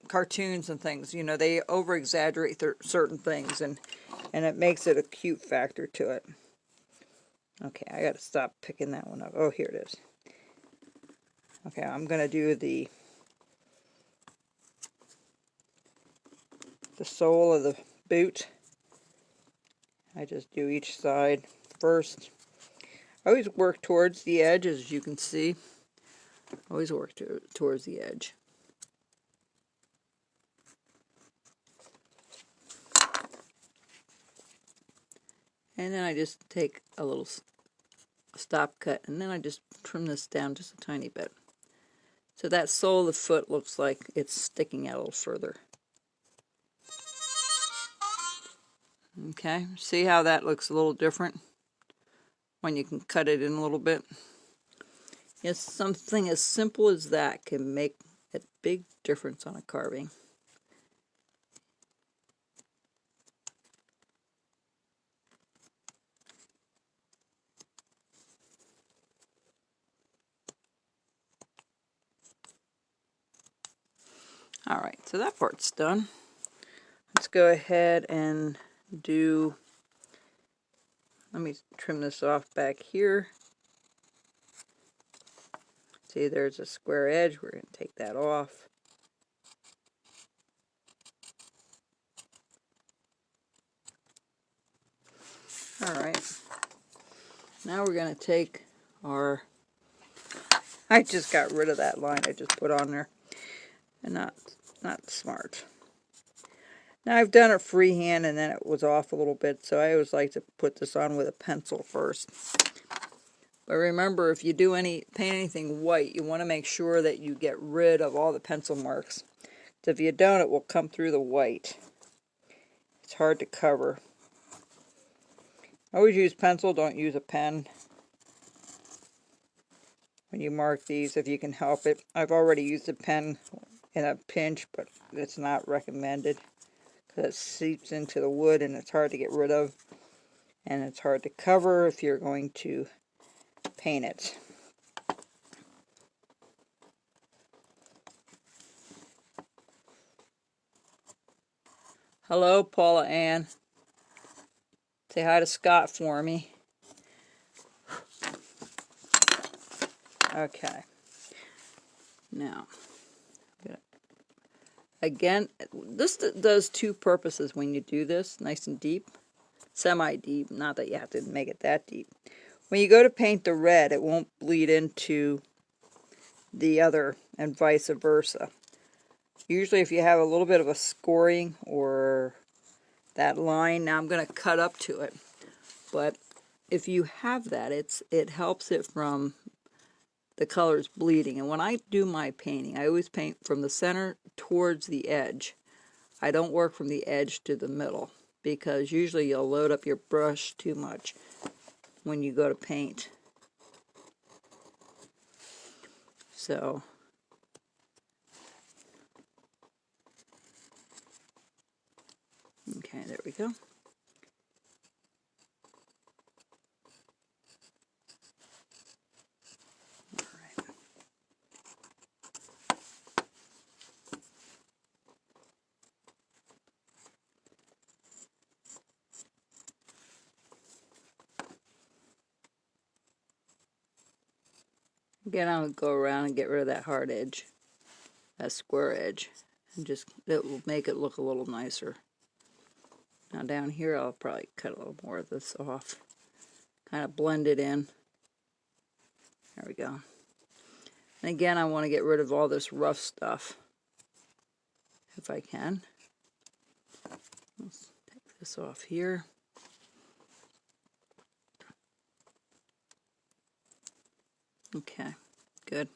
cartoons and things. You know, they over-exaggerate certain things, and it makes it a cute factor to it. Okay, I gotta stop picking that one up. Oh, here it is. Okay, I'm gonna do the sole of the boot. I just do each side first. I always work towards the edge, as you can see. Always work towards the edge. And then I just take a little stop cut, and then I just trim this down just a tiny bit. So that sole of the foot looks like it's sticking out a little further. Okay, see how that looks a little different when you can cut it in a little bit? Yes, something as simple as that can make a big difference on a carving. Alright, so that part's done. Let's go ahead and do, let me trim this off back here. See, there's a square edge. We're going to take that off. Alright, now we're going to take our, I just got rid of that line I just put on there, and not smart. Now I've done it freehand and then it was off a little bit, so I always like to put this on with a pencil first. But remember, if you do paint anything white, you want to make sure that you get rid of all the pencil marks. So if you don't, it will come through the white. It's hard to cover. Always use pencil, don't use a pen when you mark these if you can help it. I've already used a pen in a pinch, but it's not recommended because it seeps into the wood and it's hard to get rid of, and it's hard to cover if you're going to paint it. Hello, Paula Ann. Say hi to Scott for me. Okay. Now, again, this does two purposes when you do this, nice and deep, semi-deep, not that you have to make it that deep. When you go to paint the red, it won't bleed into the other and vice versa. Usually if you have a little bit of a scoring or that line, now I'm going to cut up to it, but if you have that, it helps it from the colors bleeding. And when I do my painting, I always paint from the center towards the edge. I don't work from the edge to the middle, because usually you'll load up your brush too much when you go to paint. So okay, there we go. Again, I'll go around and get rid of that hard edge, that square edge, and just, it will make it look a little nicer. Now down here, I'll probably cut a little more of this off, kind of blend it in. There we go. And again, I want to get rid of all this rough stuff, if I can. Let's take this off here. Okay, good.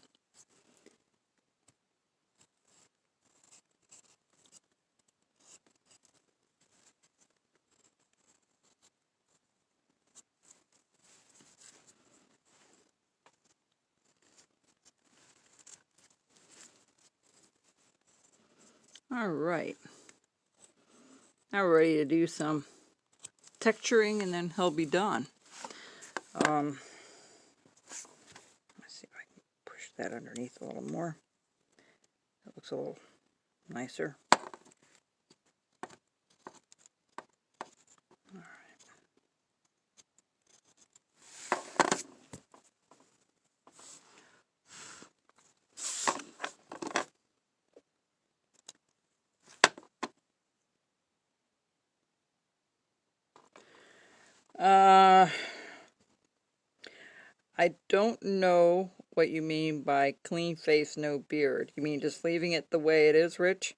All right. Now we're ready to do some texturing, and then he'll be done. Let's see if I can push that underneath a little more. That looks a little nicer. I don't know what you mean by clean face, no beard. You mean just leaving it the way it is, Rich?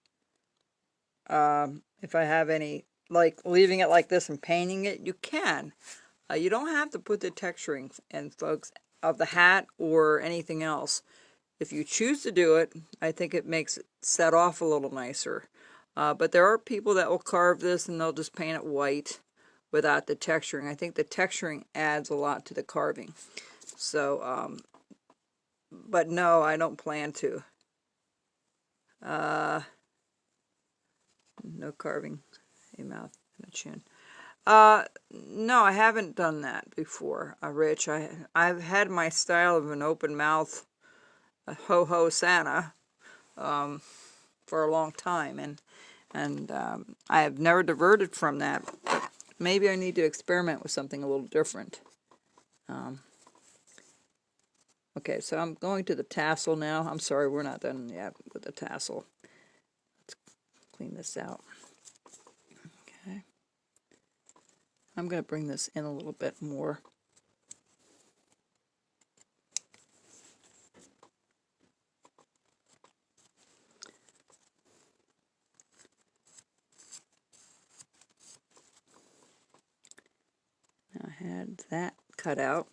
If I have any, like leaving it like this and painting it, you can. You don't have to put the texturing in, folks, of the hat or anything else. If you choose to do it, I think it makes it set off a little nicer. But there are people that will carve this and they'll just paint it white without the texturing. I think the texturing adds a lot to the carving. So, but no, I don't plan to. No carving, a mouth and a chin. No, I haven't done that before, Rich. I've had my style of an open mouth, a ho-ho Santa, for a long time, and I have never diverted from that. But maybe I need to experiment with something a little different. Okay, so I'm going to the tassel now. I'm sorry, we're not done yet with the tassel. Let's clean this out. Okay. I'm going to bring this in a little bit more. Now I had that cut out.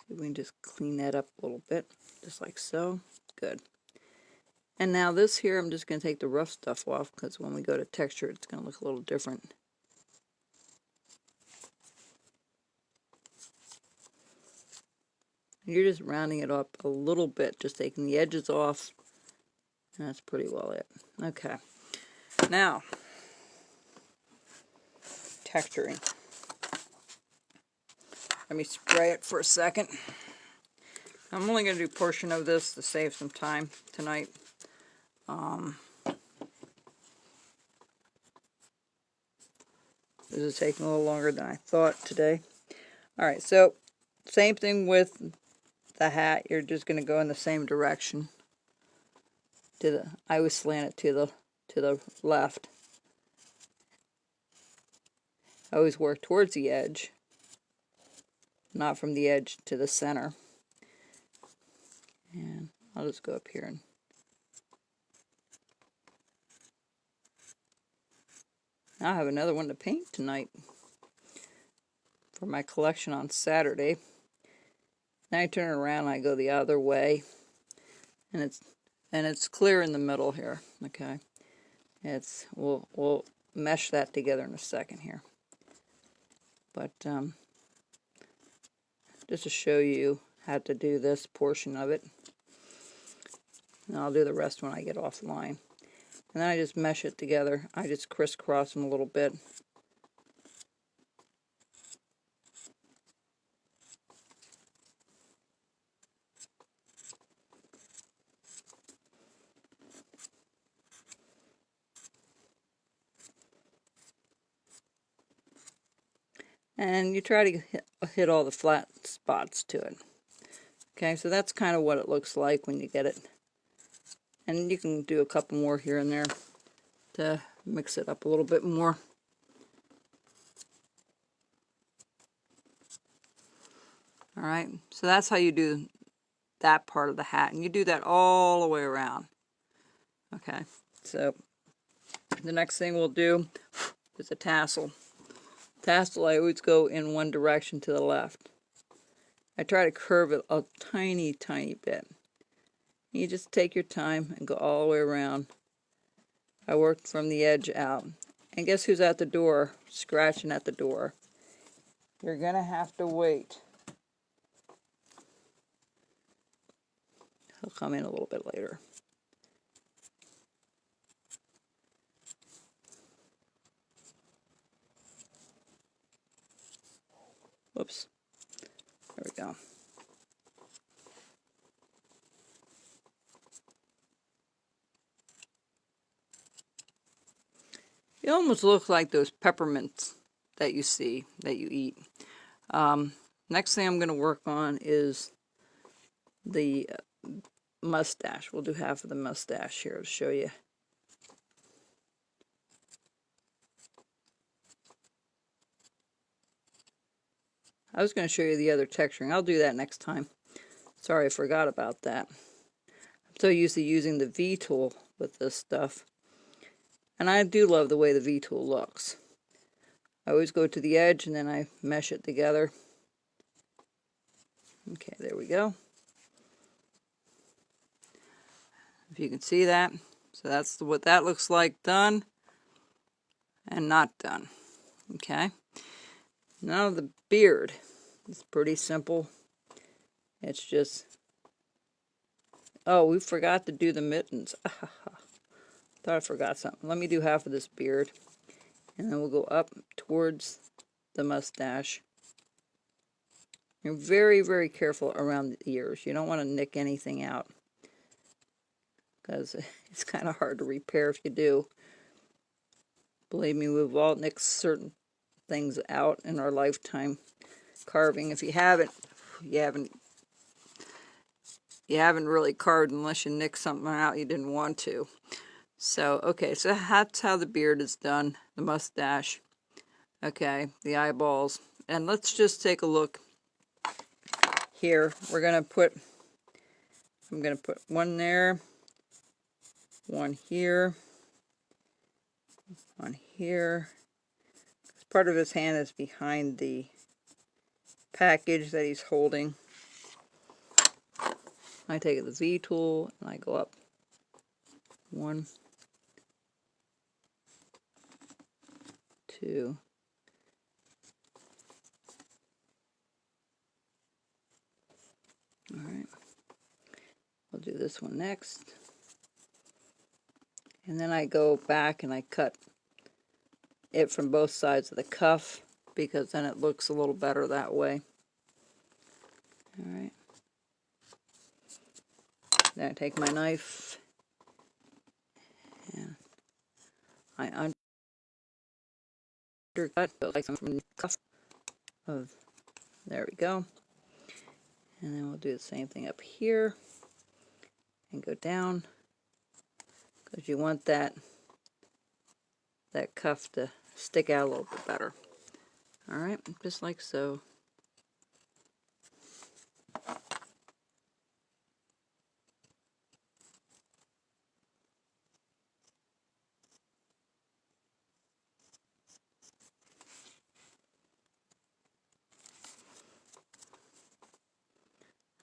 So we can just clean that up a little bit, just like so. Good. And now this here, I'm just going to take the rough stuff off because when we go to texture, it's going to look a little different. You're just rounding it up a little bit, just taking the edges off. And that's pretty well it. Okay. Now, texturing. Let me spray it for a second. I'm only going to do a portion of this to save some time tonight. This is taking a little longer than I thought today. Alright, so same thing with the hat. You're just going to go in the same direction. I always slant it to the left. I always work towards the edge, not from the edge to the center. And I'll just go up here and I'll have another one to paint tonight for my collection on Saturday. Then I turn it around and I go the other way, and it's clear in the middle here. Okay, we'll mesh that together in a second here. But just to show you how to do this portion of it, and I'll do the rest when I get offline. And then I just mesh it together. I just crisscross them a little bit. And you try to hit all the flat spots to it. Okay, so that's kind of what it looks like when you get it. And you can do a couple more here and there to mix it up a little bit more. Alright, so that's how you do that part of the hat. And you do that all the way around. Okay, so the next thing we'll do is a tassel. Tassel, I always go in one direction to the left. I try to curve it a tiny, tiny bit. You just take your time and go all the way around. I worked from the edge out. And guess who's at the door, scratching at the door? You're going to have to wait. He'll come in a little bit later. Whoops. There we go. It almost looks like those peppermints that you see, that you eat. Next thing I'm going to work on is the mustache. We'll do half of the mustache here to show you. I was going to show you the other texturing. I'll do that next time. Sorry, I forgot about that. I'm so used to using the V tool with this stuff. And I do love the way the V tool looks. I always go to the edge and then I mesh it together. Okay, there we go. If you can see that. So that's what that looks like done and not done. Okay. Now the beard. It's pretty simple. It's just... Oh, we forgot to do the mittens. Thought I forgot something. Let me do half of this beard. And then we'll go up towards the mustache. You're very, very careful around the ears. You don't want to nick anything out, because it's kind of hard to repair if you do. Believe me, we've all nicked certain things out in our lifetime carving. If you haven't really carved unless you nicked something out you didn't want to. So, okay, so that's how the beard is done, the mustache. Okay, the eyeballs. And let's just take a look here. I'm going to put one there, one here, one here. Part of his hand is behind the package that he's holding. I take the V tool and I go up 1, 2, all right. We'll do this one next. And then I go back and I cut it from both sides of the cuff, because then it looks a little better that way. All right. Then I take my knife and I undercut like from the cuff of, there we go. And then we'll do the same thing up here and go down, because you want that cuff to stick out a little bit better. All right, just like so.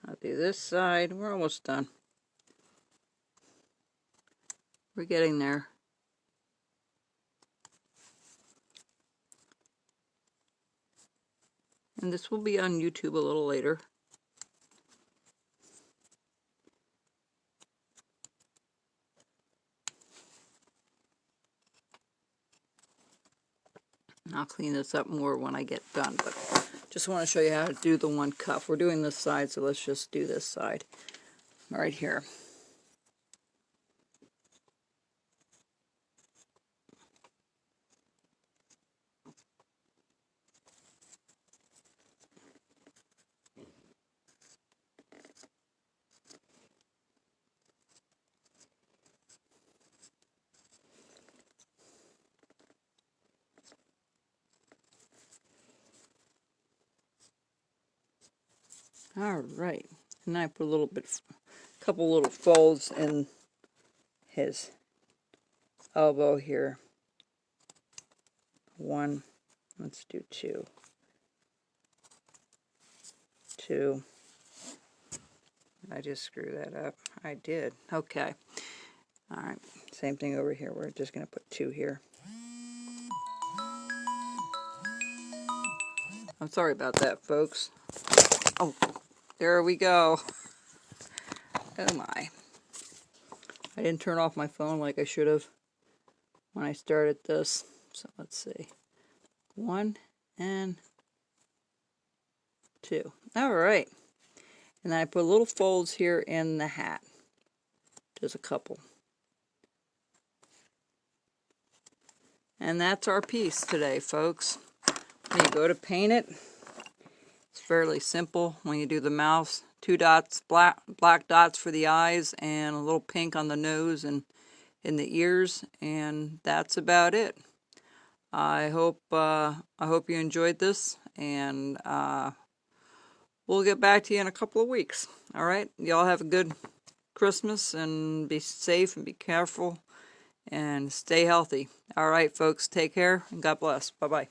I'll do this side. We're almost done. We're getting there. And this will be on YouTube a little later. I'll clean this up more when I get done, but just want to show you how to do the one cuff. We're doing this side, so let's just do this side right here. All right, and I put a couple little folds in his elbow here. 1, let's do 2. 2. I just screwed that up. I did. Okay. All right, same thing over here. We're just going to put 2 here. I'm sorry about that, folks. Oh, there we go. Oh my. I didn't turn off my phone like I should have when I started this. So let's see. 1 and 2. All right. And then I put little folds here in the hat. Just a couple. And that's our piece today, folks. When you go to paint it, it's fairly simple. When you do the mouth, 2 dots, black dots for the eyes, and a little pink on the nose and in the ears, and that's about it. I hope you enjoyed this, and we'll get back to you in a couple of weeks. All right, y'all have a good Christmas, and be safe and be careful and stay healthy. All right, folks, take care and God bless. Bye-bye.